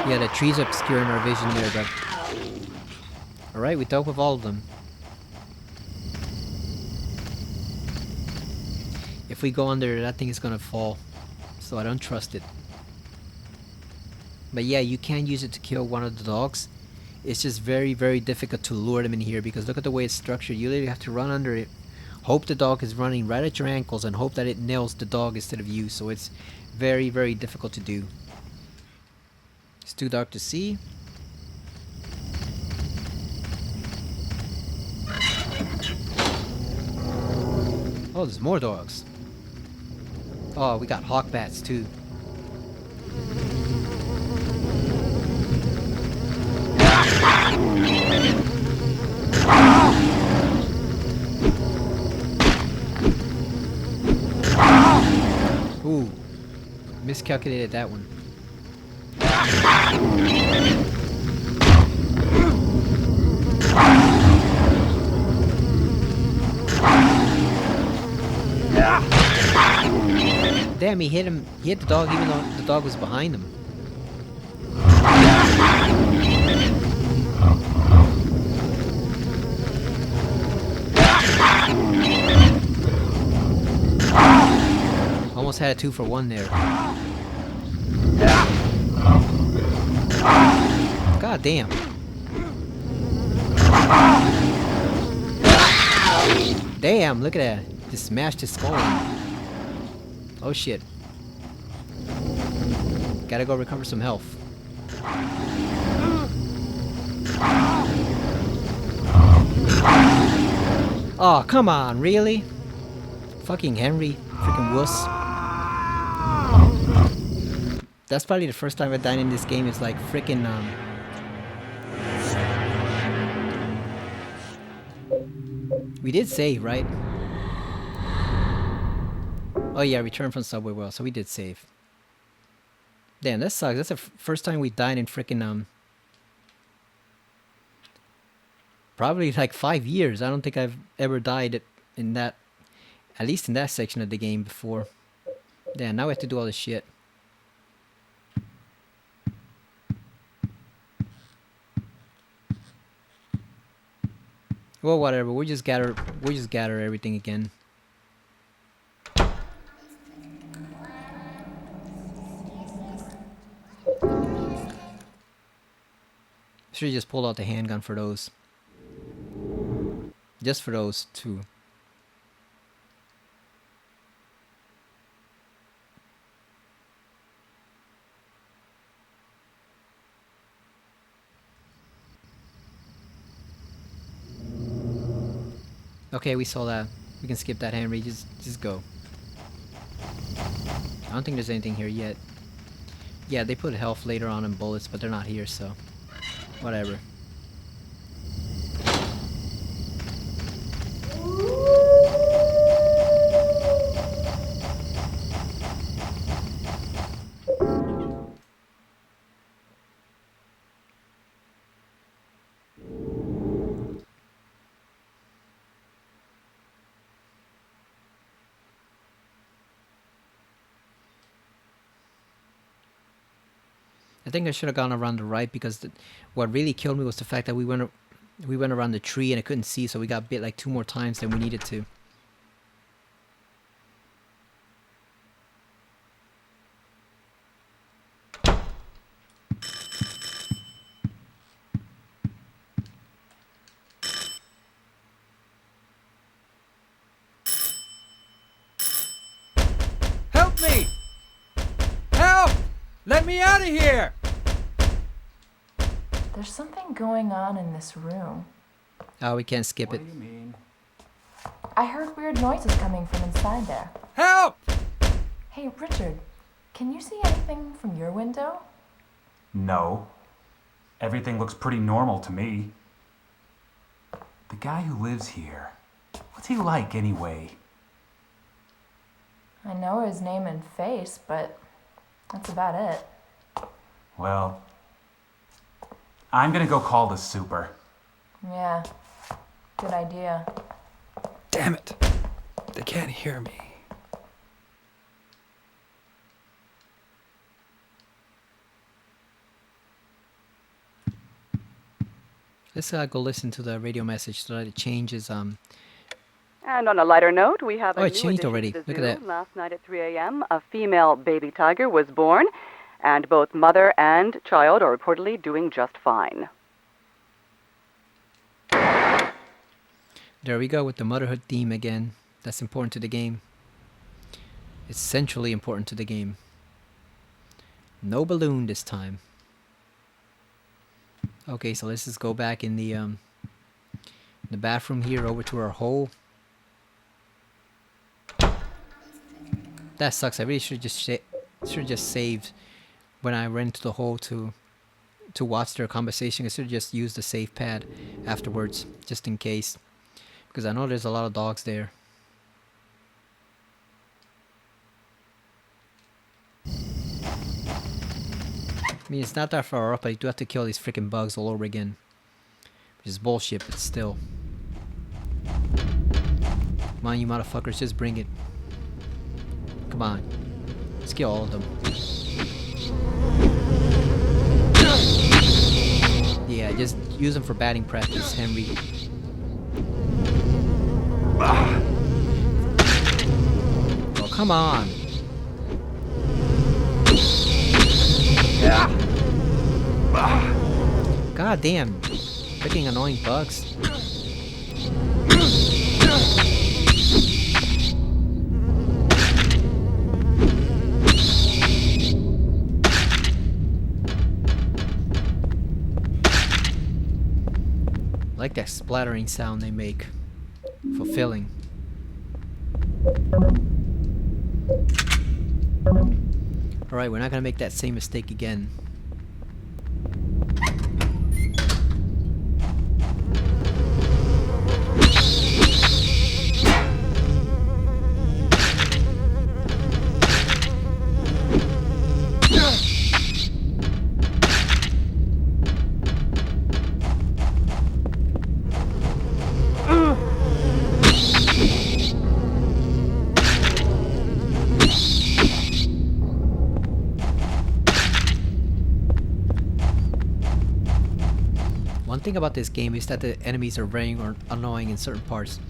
Yeah, the the trees obscuring our vision there, but... Alright, we dealt with all of them. If we go under, that thing is gonna fall. So I don't trust it. But yeah, you can use it to kill one of the dogs. It's just very, very difficult to lure them in here because look at the way it's structured. You literally have to run under it, hope the dog is running right at your ankles, and hope that it nails the dog instead of you. So it's very, very difficult to do. It's too dark to see. Oh, there's more dogs. Oh, we got hawk bats too. Ooh, miscalculated that one. Damn, he hit him. He hit the dog even though the dog was behind him. Almost had a 2-for-1 there. God damn. Damn, look at that. Just smashed his skull in. Oh shit. Gotta go recover some health. Oh, come on, really? Fucking Henry. Freaking wuss. That's probably the first time I died in this game. It's like freaking we did save, right? Oh yeah, return from Subway World, so we did save. Damn, that sucks. That's the first time we died in freaking probably like 5 years. I don't think I've ever died in that, at least in that section of the game before. Damn, now we have to do all this shit. Well, whatever. We'll just gather everything again. Should've just pulled out the handgun for those. Just for those two. Okay, we saw that. We can skip that, Henry. Just go. I don't think there's anything here yet. Yeah, they put health later on and bullets, but they're not here, so... Whatever. I think I should have gone around the right because what really killed me was the fact that we went around the tree and I couldn't see, so we got bit like 2 more times than we needed to. Help me! Help! Let me out of here! There's something going on in this room. Oh, we can't skip it. What do you mean? I heard weird noises coming from inside there. Help! Hey, Richard, can you see anything from your window? No. Everything looks pretty normal to me. The guy who lives here, what's he like anyway? I know his name and face, but that's about it. Well, I'm gonna go call the super. Yeah, good idea. Damn it. They can't hear me. Let's go listen to the radio message so that it changes. And on a lighter note, we have Oh, a it new changed addition already. to the Look zoo. at that. Last night at 3 a.m., a female baby tiger was born, and both mother and child are reportedly doing just fine. There we go with the motherhood theme again. That's important to the game. It's centrally important to the game. No balloon this time. Okay, so let's just go back in the bathroom here over to our hole. That sucks. I really should just saved when I ran to the hole to watch their conversation. I should have just used the save pad afterwards, just in case, because I know there's a lot of dogs there. I mean, it's not that far up, but I do have to kill these freaking bugs all over again. Which is bullshit, but still. Come on, you motherfuckers, just bring it. Come on. Let's kill all of them. Yeah, just use them for batting practice, Henry. Oh, come on. God damn. Freaking annoying bugs. I like that splattering sound they make. Fulfilling. Alright, we're not gonna make that same mistake again. One thing about this game is that the enemies are very annoying in certain parts.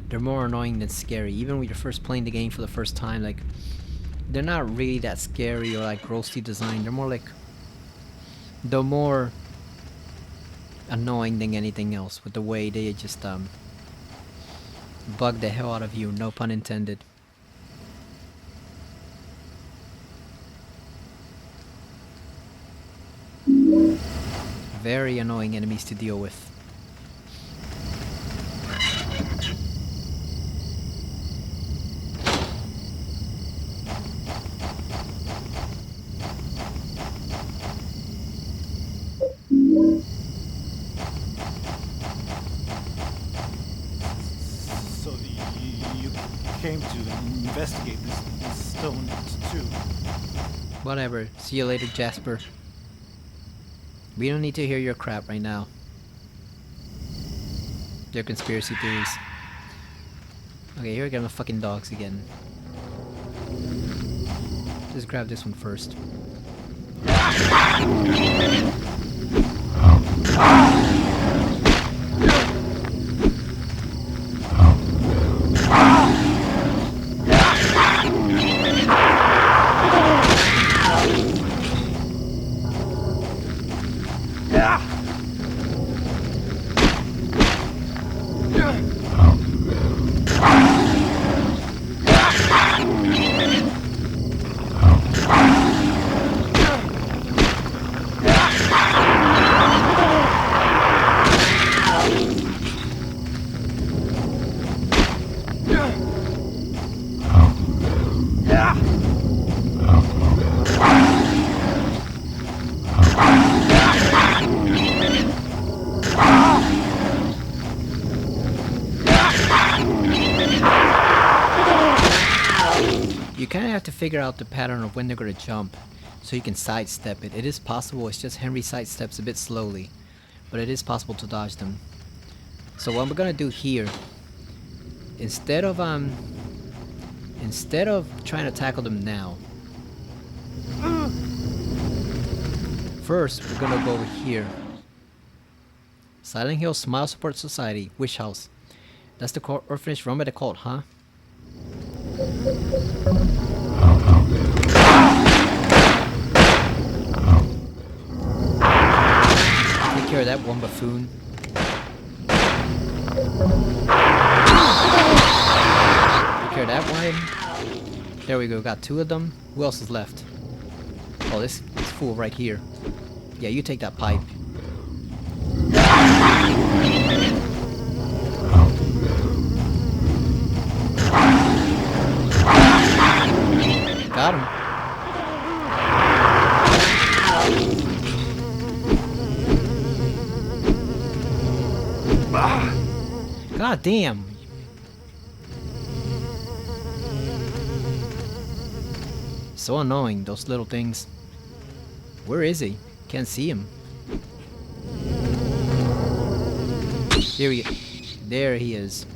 They're more annoying than scary. Even when you're first playing the game for the first time, like, they're not really that scary or like grossly designed. They're more like, they're more annoying than anything else with the way they just bug the hell out of you, no pun intended. Very annoying enemies to deal with. So you came to investigate this stone too. Whatever. See you later, Jasper. We don't need to hear your crap right now. Your conspiracy theories. Okay, here we go, the fucking dogs again. Just grab this one first. You kind of have to figure out the pattern of when they're going to jump so you can sidestep it. It is possible, it's just Henry sidesteps a bit slowly, but it is possible to dodge them. So what we're going to do here, instead of trying to tackle them now, first we're going to go over here, Silent Hill Smile Support Society. Wish House. That's the orphanage run by the cult, huh? Take care of that one buffoon. Take care of that one. There we go, got 2 of them. Who else is left? Oh, this fool right here. Yeah, you take that pipe. Got him. God damn. So annoying, those little things. Where is he? Can't see him. Here we go. There he is.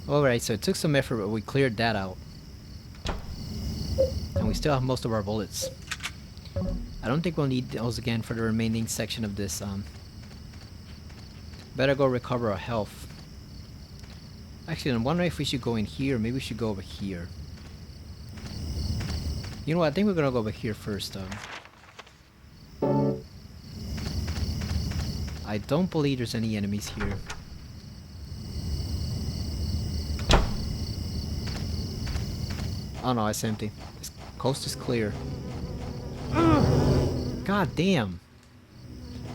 Alright, so it took some effort, but we cleared that out. And we still have most of our bullets. I don't think we'll need those again for the remaining section of this. Better go recover our health. Actually, I'm wondering if we should go in here. Maybe we should go over here. You know what? I think we're gonna go over here first. I don't believe there's any enemies here. Oh no, it's empty. This coast is clear. God damn.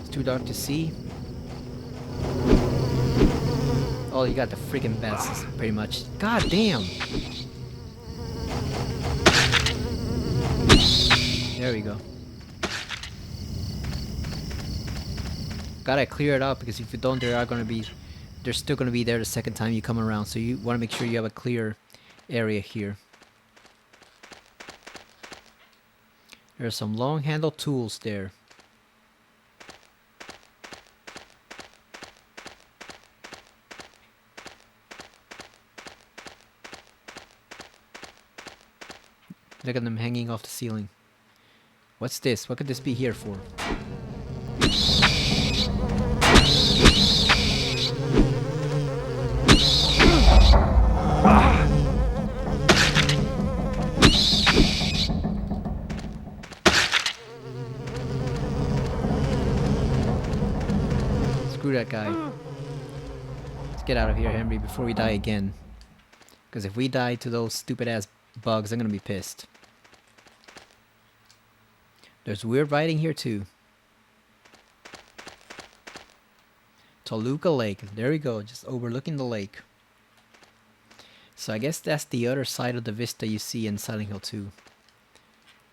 It's too dark to see. Oh, you got the freaking bats, pretty much. God damn. There we go. Gotta clear it out, because if you don't, they're still gonna be there the second time you come around. So you want to make sure you have a clear area here. There's some long handled tools there. Look at them hanging off the ceiling. What's this? What could this be here for? Screw that guy. Let's get out of here, Henry, before we die again. Because if we die to those stupid ass bugs, I'm gonna be pissed. There's weird writing here too. Toluca Lake. There we go, just overlooking the lake. So I guess that's the other side of the vista you see in Silent Hill 2.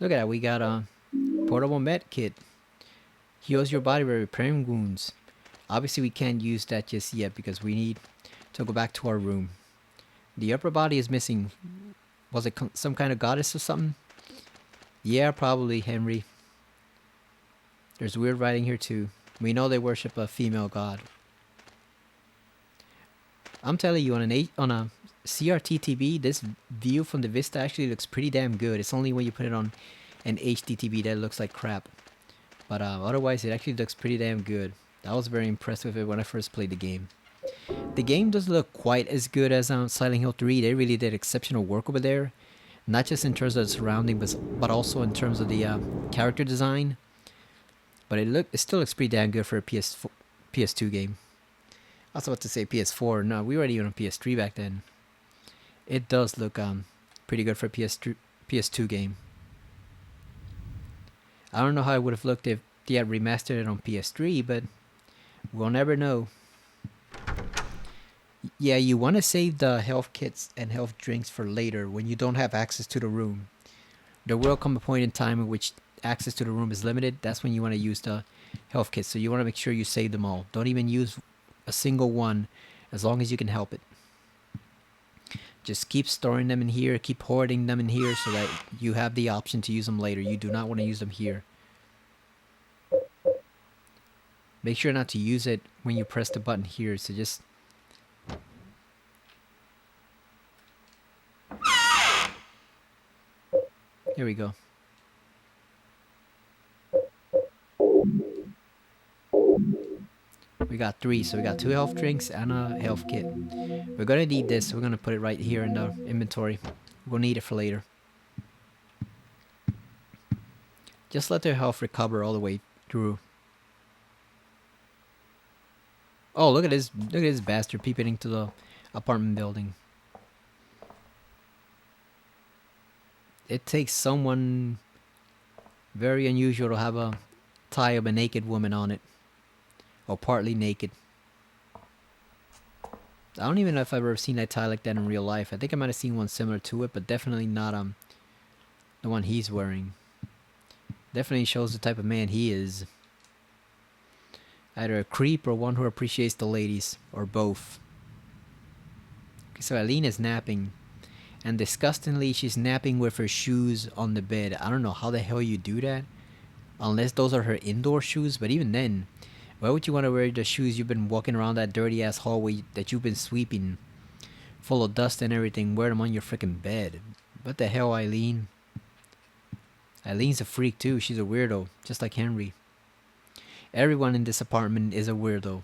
Look at that, we got a portable med kit. Heals your body by repairing wounds. Obviously we can't use that just yet because we need to go back to our room. The upper body is missing. Was it some kind of goddess or something? Yeah, probably, Henry. There's weird writing here too. We know they worship a female god. I'm telling you, on a CRT TV, this view from the Vista actually looks pretty damn good. It's only when you put it on an HD TV that it looks like crap. But otherwise, it actually looks pretty damn good. I was very impressed with it when I first played the game. The game doesn't look quite as good as Silent Hill 3. They really did exceptional work over there. Not just in terms of the surrounding, but also in terms of the character design. But it still looks pretty damn good for a PS2 game. I was about to say PS4. No, we were already on PS3 back then. It does look pretty good for a PS2 game. I don't know how it would have looked if they had remastered it on PS3, but we'll never know. Yeah, you want to save the health kits and health drinks for later when you don't have access to the room. There will come a point in time in which access to the room is limited. That's when you want to use the health kits. So you want to make sure you save them all. Don't even use a single one as long as you can help it. Just keep storing them in here. Keep hoarding them in here so that you have the option to use them later. You do not want to use them here. Make sure not to use it when you press the button here. So just... Here we go. We got 3, so we got 2 health drinks and a health kit. We're gonna need this, so we're gonna put it right here in the inventory. We'll need it for later. Just let their health recover all the way through. Oh, look at this bastard peeping into the apartment building. It takes someone very unusual to have a tie of a naked woman on it. Or partly naked. I don't even know if I've ever seen a tie like that in real life. I think I might have seen one similar to it, but definitely not the one he's wearing. Definitely shows the type of man he is. Either a creep or one who appreciates the ladies, or both. Okay, so Eileen is napping. And disgustingly, she's napping with her shoes on the bed. I don't know how the hell you do that. Unless those are her indoor shoes. But even then, why would you want to wear the shoes you've been walking around that dirty ass hallway that you've been sweeping? Full of dust and everything. Wear them on your freaking bed. What the hell, Eileen? Eileen's a freak too. She's a weirdo. Just like Henry. Everyone in this apartment is a weirdo.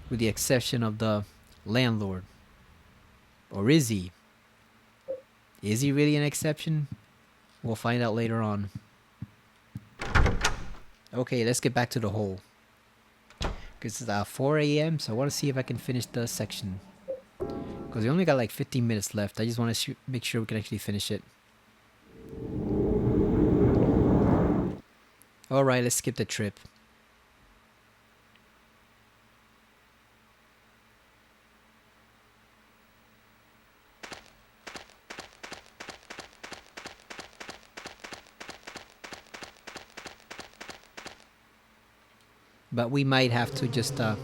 With the exception of the landlord. Or is he? Is he really an exception? We'll find out later on. Okay, let's get back to the hole. Because it's 4 a.m. so I want to see if I can finish the section. Because we only got like 15 minutes left. I just want to make sure we can actually finish it. Alright, let's skip the trip. But we might have to just I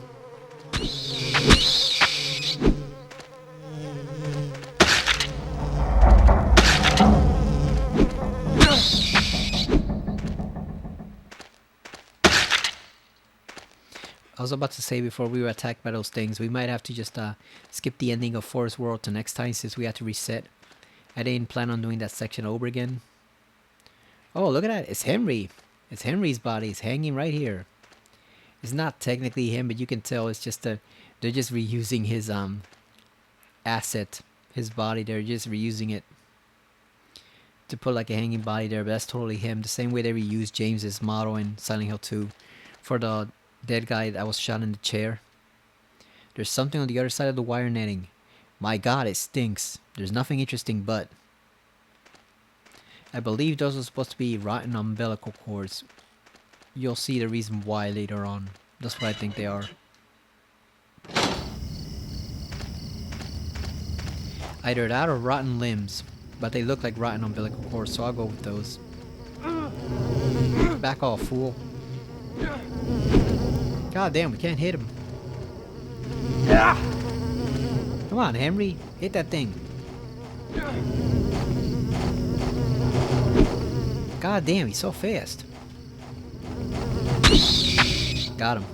was about to say before we were attacked by those things, we might have to just skip the ending of Forest World to next time since we had to reset. I didn't plan on doing that section over again. Oh, look at that. It's Henry. It's Henry's body. It's hanging right here. It's not technically him, but you can tell it's just they're just reusing his asset, his body. They're just reusing it to put like a hanging body there, but that's totally him. The same way they reused James's model in Silent Hill 2 for the dead guy that was shot in the chair. There's something on the other side of the wire netting. My God, it stinks. There's nothing interesting but. I believe those are supposed to be rotten umbilical cords. You'll see the reason why later on. That's what I think they are. Either that or rotten limbs. But they look like rotten umbilical cords, so I'll go with those. Back off, fool. God damn, we can't hit him. Come on, Henry. Hit that thing. God damn, he's so fast. Got him.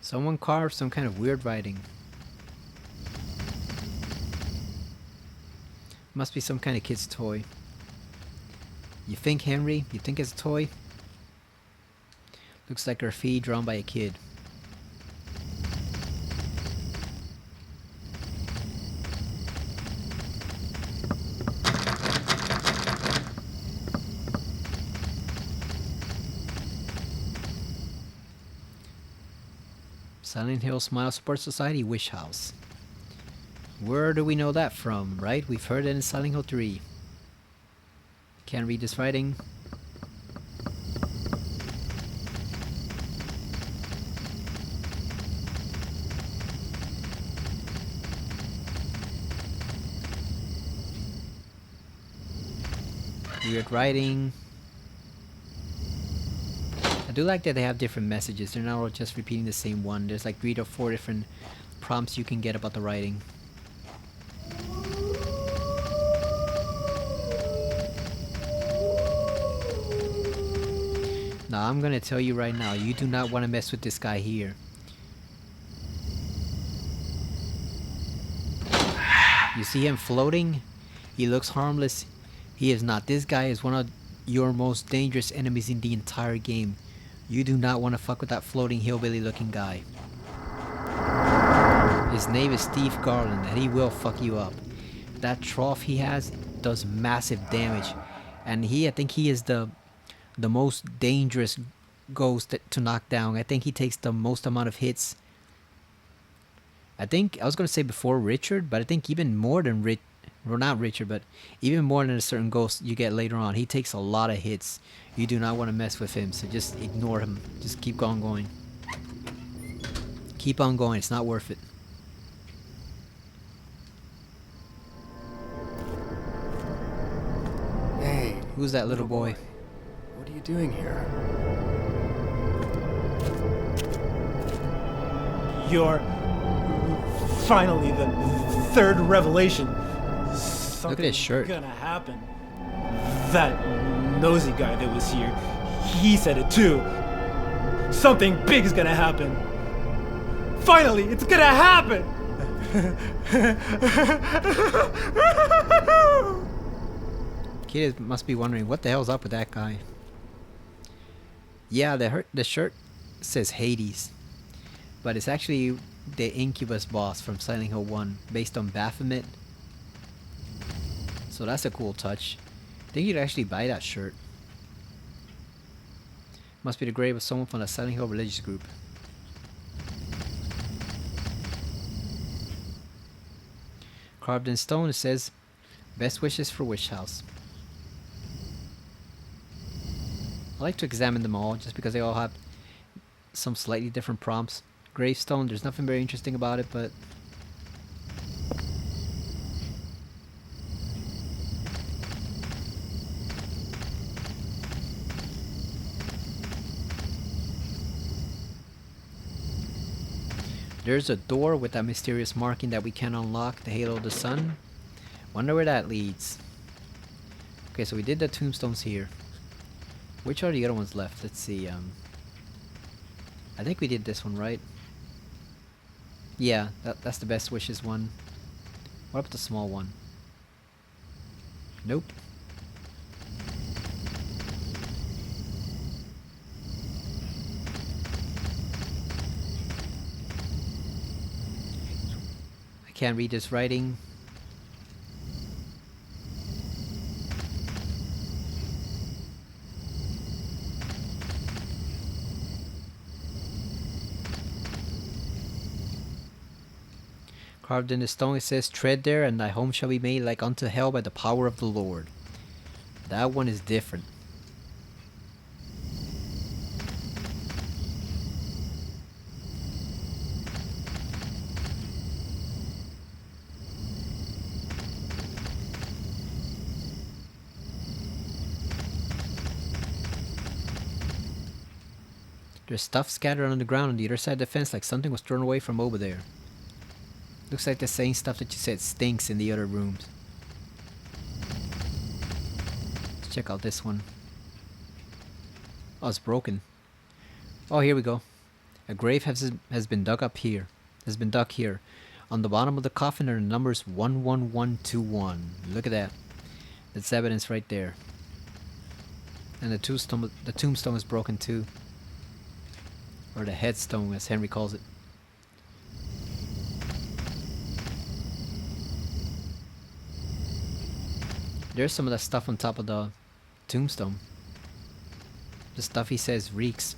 Someone carved some kind of weird writing. Must be some kind of kid's toy. You think, Henry? You think it's a toy? Looks like graffiti drawn by a kid. Silent Hill Smile Support Society Wish House. Where do we know that from, right? We've heard it in Silent Hill 3. Can't read this writing. Weird writing. I do like that they have different messages. They're not all just repeating the same one. There's like 3 or 4 different prompts you can get about the writing. Now I'm gonna tell you right now, you do not want to mess with this guy here. You see him floating? He looks harmless. He is not. This guy is one of your most dangerous enemies in the entire game. You do not want to fuck with that floating hillbilly looking guy. His name is Steve Garland and he will fuck you up. That trough he has does massive damage. And I think he is the most dangerous ghost to knock down. I think he takes the most amount of hits. I was going to say before Richard, but I think even more than well, not Richard, but even more than a certain ghost you get later on. He takes a lot of hits. You do not want to mess with him, so just ignore him. Just keep on going. Keep on going. It's not worth it. Hey. Who's that little boy? What are you doing here? You're finally the third revelation. Look at his shirt. Gonna happen. That nosy guy that was here, he said it too. Something big is gonna happen. Finally, it's gonna happen. Kid must be wondering what the hell's up with that guy. Yeah, the shirt says Hades, but it's actually the Incubus boss from Silent Hill 1, based on Baphomet. So that's a cool touch. I think you'd actually buy that shirt. Must be the grave of someone from the Silent Hill religious group. Carved in stone, it says, "Best wishes for Wish House." I like to examine them all, just because they all have some slightly different prompts. Gravestone, there's nothing very interesting about it, but there's a door with that mysterious marking that we can unlock, the Halo of the Sun. Wonder where that leads. Okay, so we did the tombstones here. Which are the other ones left? Let's see. I think we did this one, right? Yeah, that's the best wishes one. What about the small one? Nope. I can't read this writing. Carved in the stone, it says, "Tread there, and thy home shall be made like unto hell by the power of the Lord." That one is different. There's stuff scattered on the ground on the other side of the fence, like something was thrown away from over there. Looks like the same stuff that you said stinks in the other rooms. Let's check out this one. Oh, it's broken. Oh, here we go. A grave has been dug up here. Has been dug here. On the bottom of the coffin are the numbers 11121. Look at that. That's evidence right there. And the tombstone is broken too. Or the headstone, as Henry calls it. There's some of that stuff on top of the tombstone. The stuff he says reeks.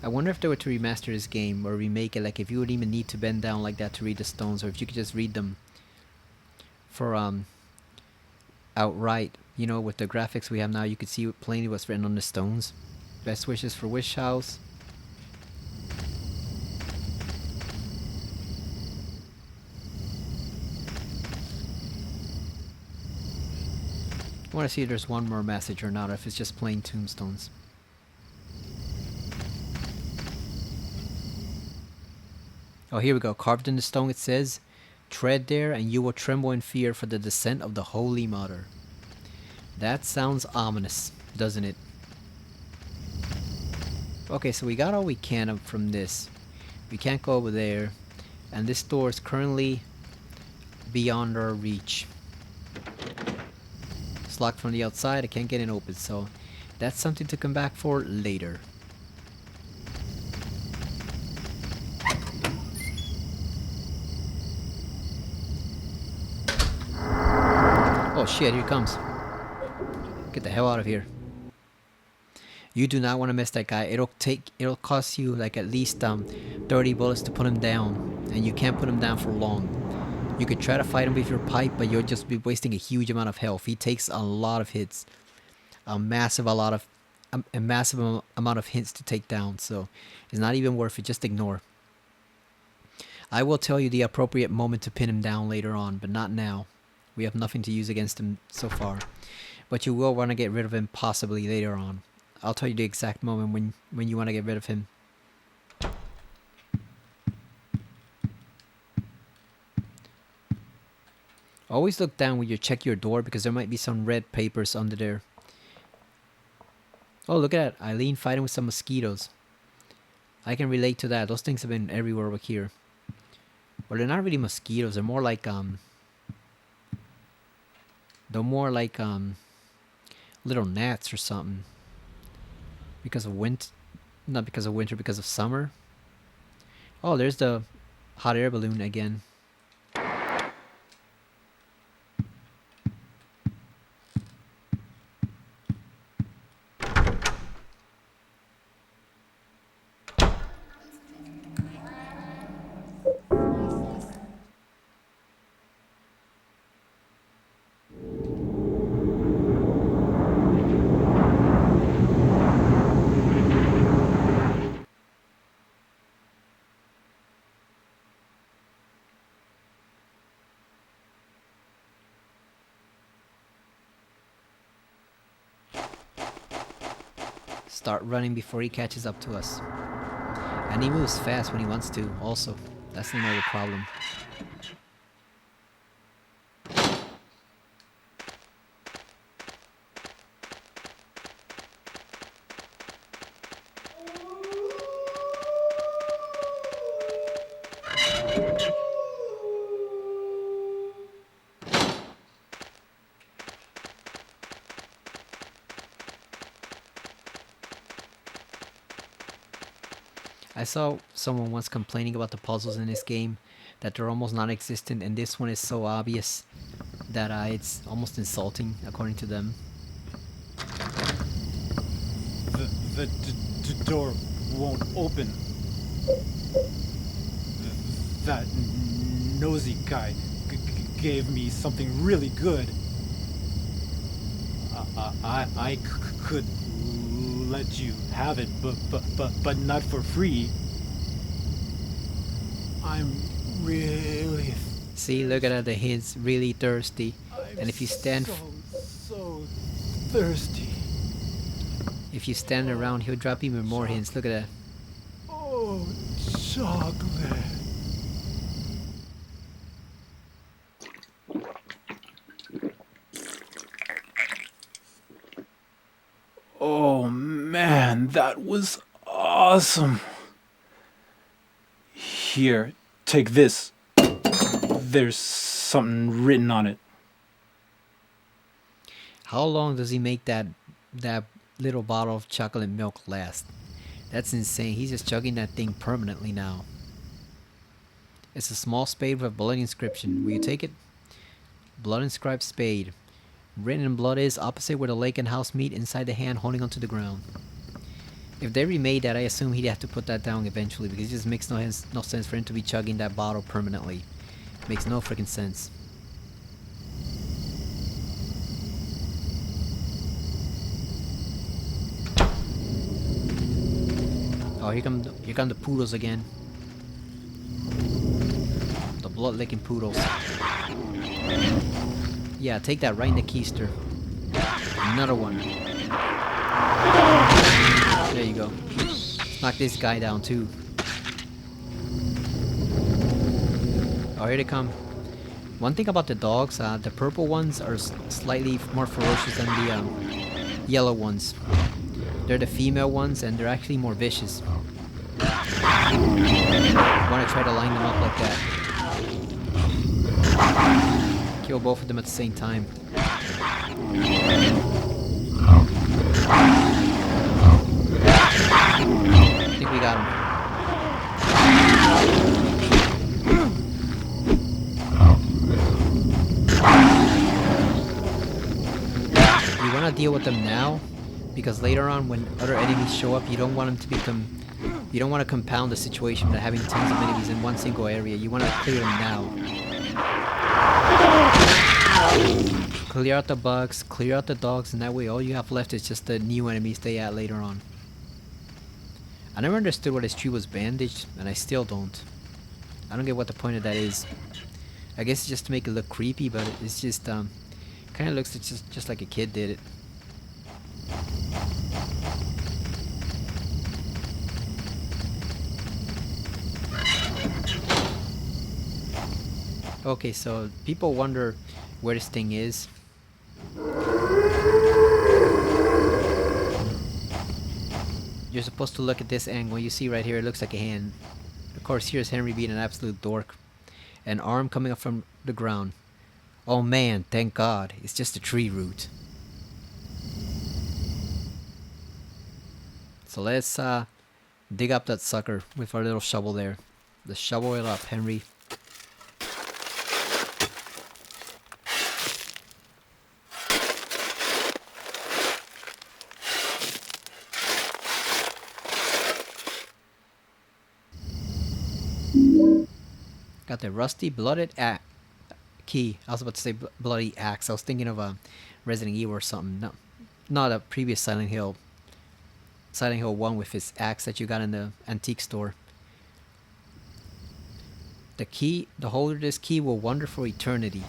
I wonder if they were to remaster this game or remake it, like if you would even need to bend down like that to read the stones, or if you could just read them for outright. You know, with the graphics we have now, you could see plainly what's written on the stones. Best wishes for Wish House. I want to see if there's one more message or not, or if it's just plain tombstones. Oh, here we go. Carved in the stone it says, "Tread there and you will tremble in fear for the descent of the Holy Mother." That sounds ominous, doesn't it? Okay, so we got all we can from this. We can't go over there. And this door is currently beyond our reach. It's locked from the outside. I can't get it open, so that's something to come back for later. Oh shit, here it comes. Get the hell out of here. You do not want to miss that guy. It'll cost you like at least 30 bullets to put him down, and you can't put him down for long. You could try to fight him with your pipe, but you'll just be wasting a huge amount of health. He takes a lot of hits, a massive amount of hits to take down. So it's not even worth it. Just ignore. I will tell you the appropriate moment to pin him down later on, but not now. We have nothing to use against him so far, but you will want to get rid of him possibly later on. I'll tell you the exact moment when you want to get rid of him. Always look down when you check your door because there might be some red papers under there. Oh, look at that. Eileen fighting with some mosquitoes. I can relate to that. Those things have been everywhere over here. Well, they're not really mosquitoes. They're more like little gnats or something. Because of winter, not because of winter, because of summer. Oh, there's the hot air balloon again. Start running before he catches up to us. And he moves fast when he wants to, also. That's another problem. I saw someone once complaining about the puzzles in this game, that they're almost non-existent, and this one is so obvious that it's almost insulting, according to them. The door won't open. That nosy guy gave me something really good. I could let you have it, but not for free. I'm really... See, look at that, he's really thirsty. And if you stand... so thirsty. If you stand around, he'll drop even more hints. Look at that. Oh, chocolate. Oh man, that was awesome. Here, take this. There's something written on it. How long does he make that little bottle of chocolate milk last? That's insane. He's just chugging that thing permanently now. It's a small spade with a blood inscription. Will you take it? Blood inscribed spade. Written in blood is opposite where the lake and house meet, inside the hand holding onto the ground. If they remade that, I assume he'd have to put that down eventually, because it just makes no sense for him to be chugging that bottle permanently. Makes no freaking sense. Oh, here come the poodles again. The blood-licking poodles. Yeah, take that right in the keister. Another one. There you go. Let's knock this guy down too. Oh, here they come. One thing about the dogs, the purple ones are slightly more ferocious than the yellow ones. They're the female ones, and they're actually more vicious. Want to try to line them up like that. Kill both of them at the same time. I think we got him. You want to deal with them now, because later on when other enemies show up, you don't want them to become... You don't want to compound the situation by having tons of enemies in one single area. You want to clear them now. Clear out the bugs, clear out the dogs, and that way all you have left is just the new enemies they add later on. I never understood why this tree was bandaged, and I still don't. I don't get what the point of that is. I guess it's just to make it look creepy, but it's just, kind of looks just like a kid did it. Okay, so people wonder where this thing is. You're supposed to look at this angle. You see right here, it looks like a hand. Of course, here's Henry being an absolute dork. An arm coming up from the ground. Oh man, thank God. It's just a tree root. So let's dig up that sucker with our little shovel there. Let's shovel it up, Henry. Got the rusty blooded key. I was about to say bloody axe. I was thinking of a Resident Evil or something. No, not a previous Silent Hill. Silent Hill 1 with his axe that you got in the antique store. The key, the holder of this key will wander for eternity.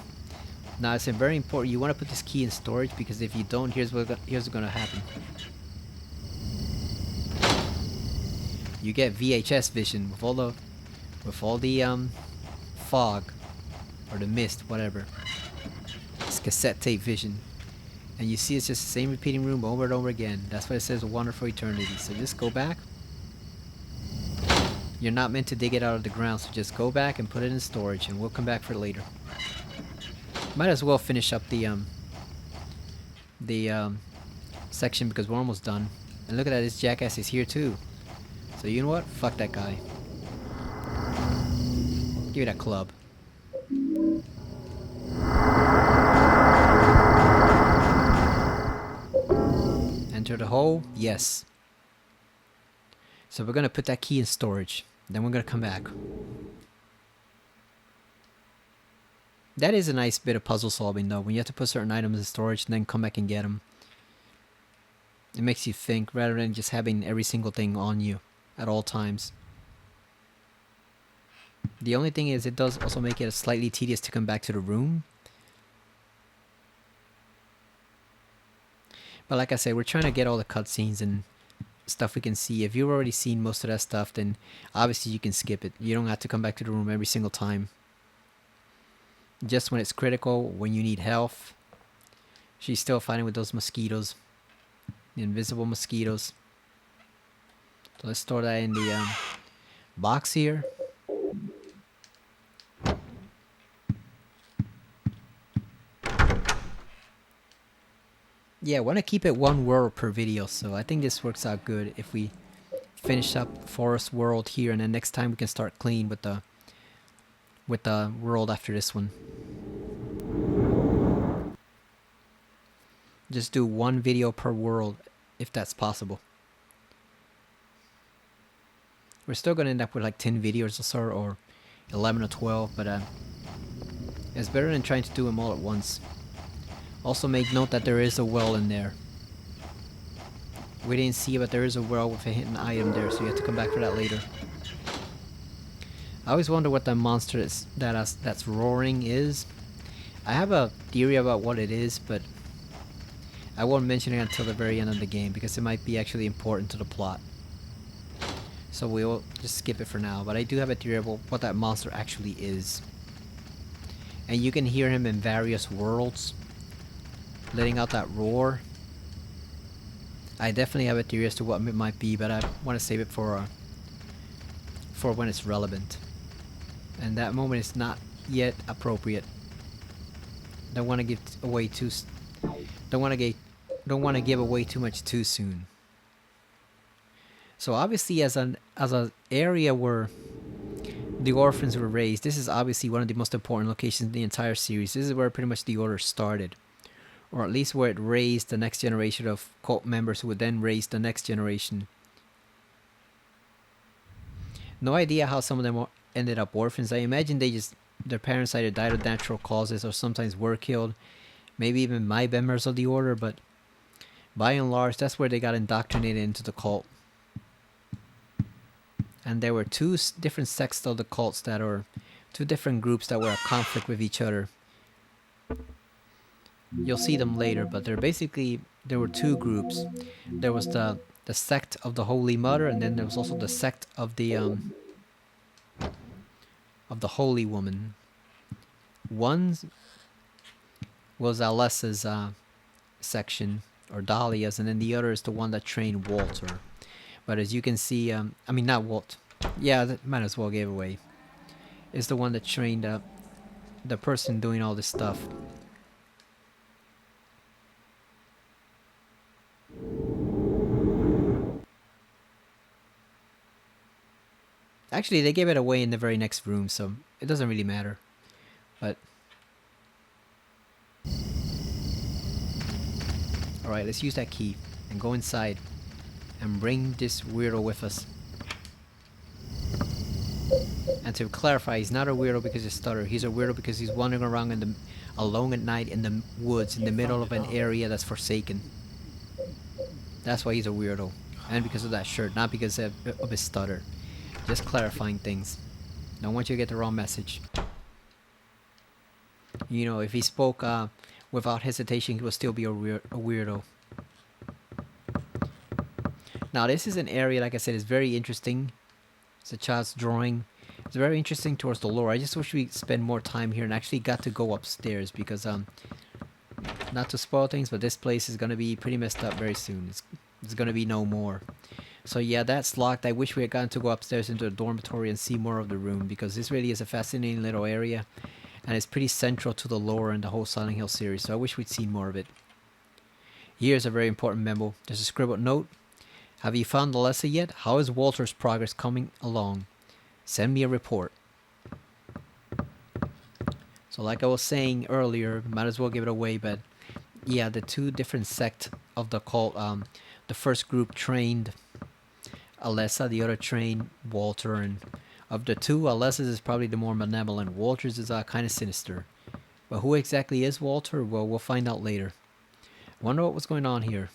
Now it's very important. You want to put this key in storage because if you don't, here's what's going to happen. You get VHS vision with all the fog or the mist, whatever. It's cassette tape vision, and you see it's just the same repeating room over and over again. That's why it says wander for eternity. So just go back. You're not meant to dig it out of the ground, so just go back and put it in storage, and we'll come back for it later. Might as well finish up the section because we're almost done. And look at that, this jackass is here too. So you know what? Fuck that guy. Give me that club. Enter the hole. Yes. So we're gonna put that key in storage. Then we're gonna come back. That is a nice bit of puzzle solving though, when you have to put certain items in storage and then come back and get them. It makes you think rather than just having every single thing on you at all times. The only thing is it does also make it slightly tedious to come back to the room. But like I said, we're trying to get all the cutscenes and stuff we can see. If you've already seen most of that stuff, then obviously you can skip it. You don't have to come back to the room every single time. Just when it's critical, when you need health. She's still fighting with those mosquitoes. The invisible mosquitoes. So let's store that in the box here. Yeah, I want to keep it one world per video, so I think this works out good if we finish up Forest World here, and then next time we can start clean with the world after this one. Just do one video per world, if that's possible. We're still going to end up with like 10 videos or so, or 11 or 12, but it's better than trying to do them all at once. Also make note that there is a well in there. We didn't see it, but there is a well with a hidden item there, so you have to come back for that later. I always wonder what that monster that's roaring is. I have a theory about what it is, but I won't mention it until the very end of the game because it might be actually important to the plot. So we'll just skip it for now, but I do have a theory about what that monster actually is. And you can hear him in various worlds, letting out that roar. I definitely have a theory as to what it might be, but I want to save it for when it's relevant. And that moment is not yet appropriate. Don't want to give away too. Don't want to give away too much too soon. So obviously, as an area where the orphans were raised, this is obviously one of the most important locations in the entire series. This is where pretty much the order started, or at least where it raised the next generation of cult members who would then raise the next generation. No idea how some of them ended up orphans. I imagine their parents either died of natural causes or sometimes were killed. Maybe even my members of the order, but by and large, that's where they got indoctrinated into the cult. And there were two different sects of the cults that are two different groups that were at conflict with each other. You'll see them later, but there were two groups. There was the sect of the Holy Mother, and then there was also the sect of the Holy Woman. One was Alessa's section, or Dahlia's, and then the other is the one that trained Walter. But as you can see, I mean, not Walt. Yeah, that might as well give away. Is the one that trained the person doing all this stuff. Actually, they gave it away in the very next room, so it doesn't really matter. But alright, let's use that key and go inside and bring this weirdo with us. And to clarify, he's not a weirdo because he stutters. He's a weirdo because he's wandering around alone at night in the woods in the middle of an area that's forsaken. That's why he's a weirdo. And because of that shirt, not because of his stutter. Just clarifying things. Don't want you to get the wrong message. You know, if he spoke without hesitation, he would still be a weirdo. Now, this is an area, like I said, is very interesting. It's a child's drawing. It's very interesting towards the lore. I just wish we spend more time here and actually got to go upstairs because, not to spoil things, but this place is going to be pretty messed up very soon. It's going to be no more. So yeah, that's locked. I wish we had gotten to go upstairs into the dormitory and see more of the room because this really is a fascinating little area and it's pretty central to the lore and the whole Silent Hill series, so I wish we'd seen more of it. Here's a very important memo. There's a scribbled note. Have you found Alessa yet? How is Walter's progress coming along? Send me a report. So like I was saying earlier, might as well give it away, but yeah, the two different sects of the cult, the first group trained Alessa, the other trained Walter, and of the two, Alessa's is probably the more benevolent. Walter's is kind of sinister. But who exactly is Walter? Well, we'll find out later. Wonder what was going on here.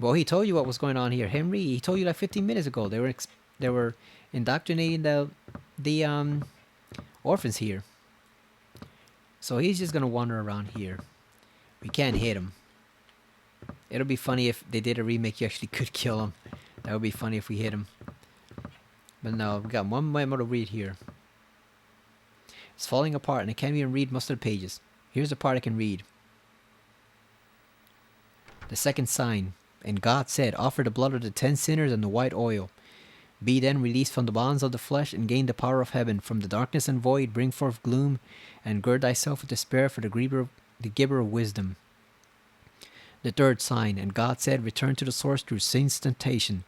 Well, he told you what was going on here, Henry. He told you like 15 minutes ago. They were indoctrinating the orphans here. So he's just gonna wander around here. We can't hit him. It'll be funny if they did a remake. You actually could kill him. That would be funny if we hit him. But no, we got one memo to read here. It's falling apart and I can't even read most of the pages. Here's the part I can read. The second sign. And God said, offer the blood of the 10 sinners and the white oil. Be then released from the bonds of the flesh and gain the power of heaven. From the darkness and void bring forth gloom and gird thyself with despair for the giver of wisdom. The third sign. And God said, return to the source through sin's temptation.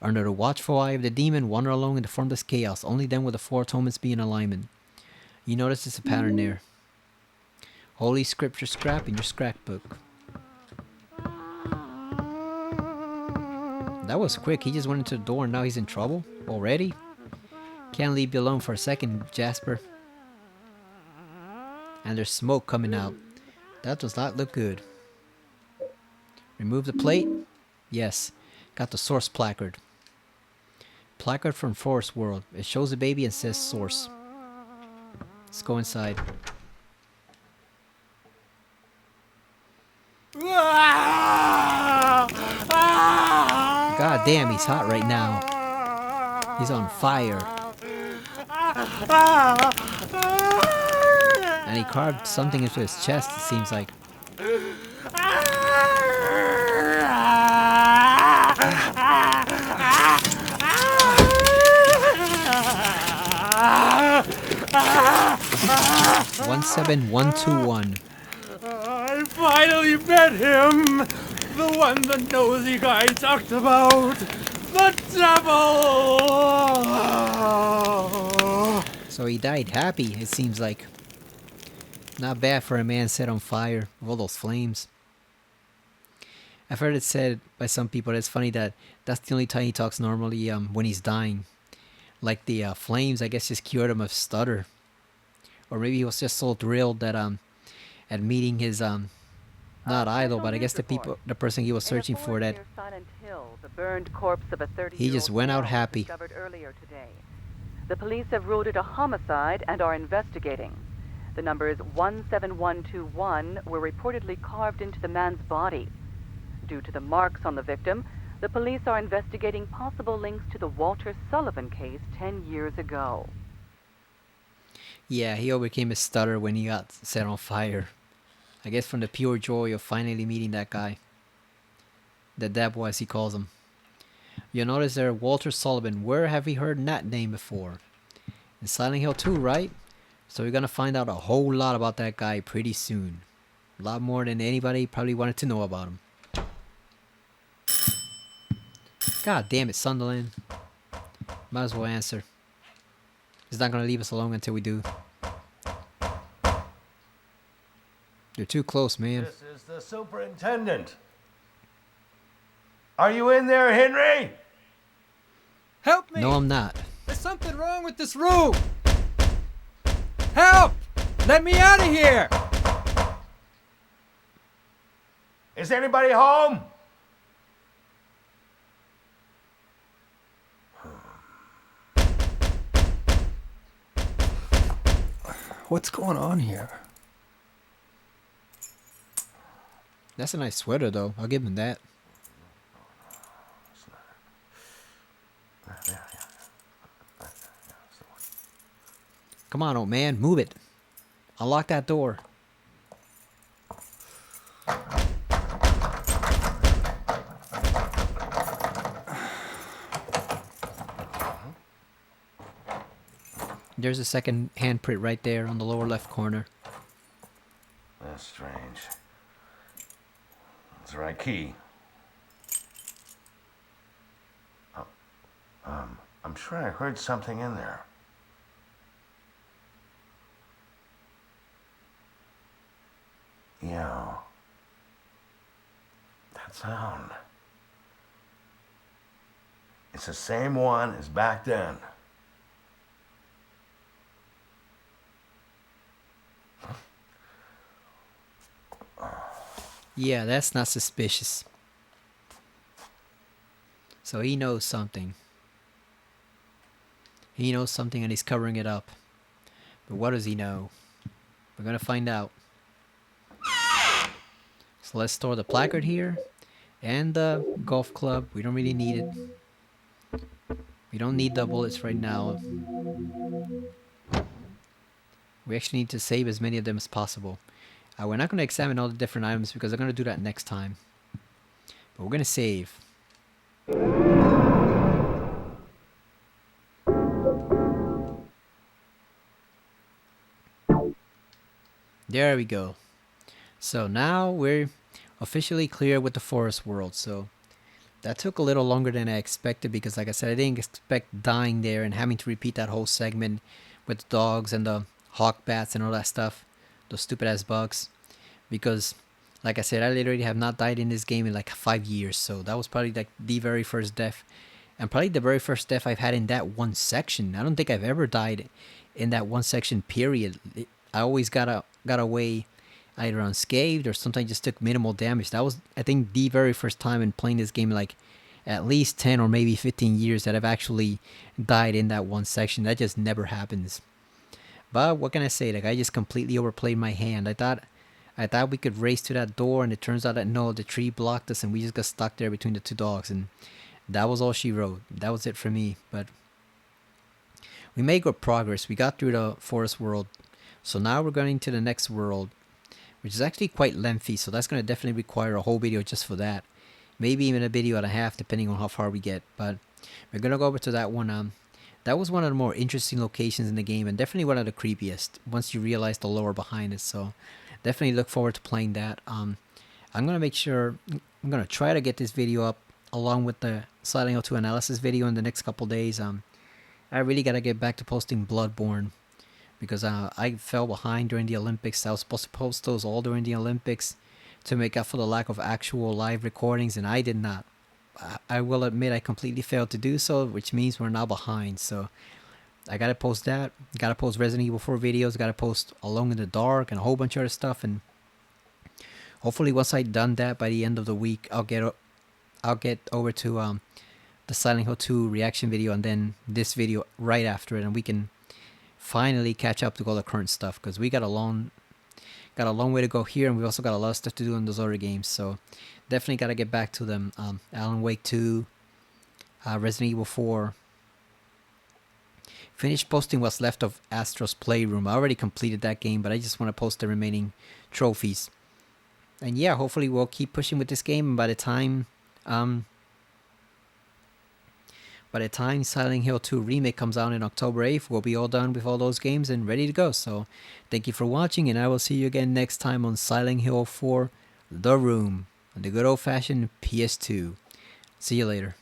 Under the watchful eye of the demon, wander along in the formless chaos. Only then will the four atonements be in alignment. You notice there's a pattern there. Holy Scripture scrap in your scrapbook. That was quick. He just went into the door and now he's in trouble? Already? Can't leave you alone for a second, Jasper. And there's smoke coming out. That does not look good. Remove the plate? Yes. Got the source placard. Placard from Forest World. It shows the baby and says source. Let's go inside. God damn, he's hot right now. He's on fire. And he carved something into his chest, it seems like. One 17121. I finally met him! The one the nosy guy talked about! The devil! So he died happy, it seems like. Not bad for a man set on fire with all those flames. I've heard it said by some people that it's funny that that's the only time he talks normally when he's dying. Like the flames, I guess, just cured him of stutter. Or maybe he was just so thrilled that at meeting his not idol, but I guess the person he was searching for, that the burned corpse of a 30-year-old he just went out happy. discovered earlier today. The police have ruled it a homicide and are investigating. The numbers 17121 were reportedly carved into the man's body. Due to the marks on the victim, the police are investigating possible links to the Walter Sullivan case 10 years ago. Yeah, he overcame his stutter when he got set on fire. I guess from the pure joy of finally meeting that guy. The devil, as he calls him. You'll notice there, Walter Sullivan. Where have we heard that name before? In Silent Hill 2, right? So we're gonna find out a whole lot about that guy pretty soon. A lot more than anybody probably wanted to know about him. God damn it, Sunderland. Might as well answer. He's not gonna leave us alone until we do. You're too close, man. This is the superintendent. Are you in there, Henry? Help me! No, I'm not. There's something wrong with this room! Help! Let me out of here! Is anybody home? What's going on here? That's a nice sweater, though. I'll give him that. Come on, old man. Move it. Unlock that door. There's a second handprint right there on the lower left corner. That's strange. That's the right key. I'm sure I heard something in there. Yeah. That sound. It's the same one as back then. Yeah, that's not suspicious. So he knows something. He knows something and he's covering it up. But what does he know? We're gonna find out. So let's store the placard here. And the golf club. We don't really need it. We don't need the bullets right now. We actually need to save as many of them as possible. We're not going to examine all the different items because I'm going to do that next time. But we're going to save. There we go. So now we're officially clear with the forest world. So that took a little longer than I expected because, like I said, I didn't expect dying there and having to repeat that whole segment with the dogs and the hawk bats and all that stuff. Those stupid ass bugs. Because, like I said, I literally have not died in this game in like 5 years. So that was probably like the very first death. And probably the very first death I've had in that one section. I don't think I've ever died in that one section, period. I always got away either unscathed or sometimes just took minimal damage. That was, I think, the very first time in playing this game, like at least 10 or maybe 15 years that I've actually died in that one section. That just never happens. But what can I say? Like, I just completely overplayed my hand. I thought we could race to that door, and it turns out that no, the tree blocked us and we just got stuck there between the two dogs, and that was all she wrote. That was it for me. But we made good progress. We got through the forest world So now we're going to the next world, which is actually quite lengthy, so that's going to definitely require a whole video just for that. Maybe even a video and a half, depending on how far we get. But we're going to go over to that one. That was one of the more interesting locations in the game, and definitely one of the creepiest once you realize the lore behind it. So definitely look forward to playing that. I'm going to make sure, I'm going to try to get this video up along with the Silent Hill 2 analysis video in the next couple days. I really got to get back to posting Bloodborne, because I fell behind during the Olympics. I was supposed to post those all during the Olympics to make up for the lack of actual live recordings, and I did not. I will admit I completely failed to do so, which means we're now behind. So I gotta post that. Gotta post Resident Evil 4 videos. Gotta post Alone in the Dark and a whole bunch of other stuff. And hopefully, once I've done that by the end of the week, I'll get over to the Silent Hill 2 reaction video, and then this video right after it, and we can finally catch up to all the current stuff, because we got a long way to go here, and we also got a lot of stuff to do in those other games. So definitely got to get back to them. Alan Wake 2, Resident Evil 4. Finished posting what's left of Astro's Playroom. I already completed that game, but I just want to post the remaining trophies. And yeah, hopefully we'll keep pushing with this game, and by the time Silent Hill 2 Remake comes out in October 8th, we'll be all done with all those games and ready to go. So thank you for watching, and I will see you again next time on Silent Hill 4 The Room, on the good old-fashioned PS2. See you later.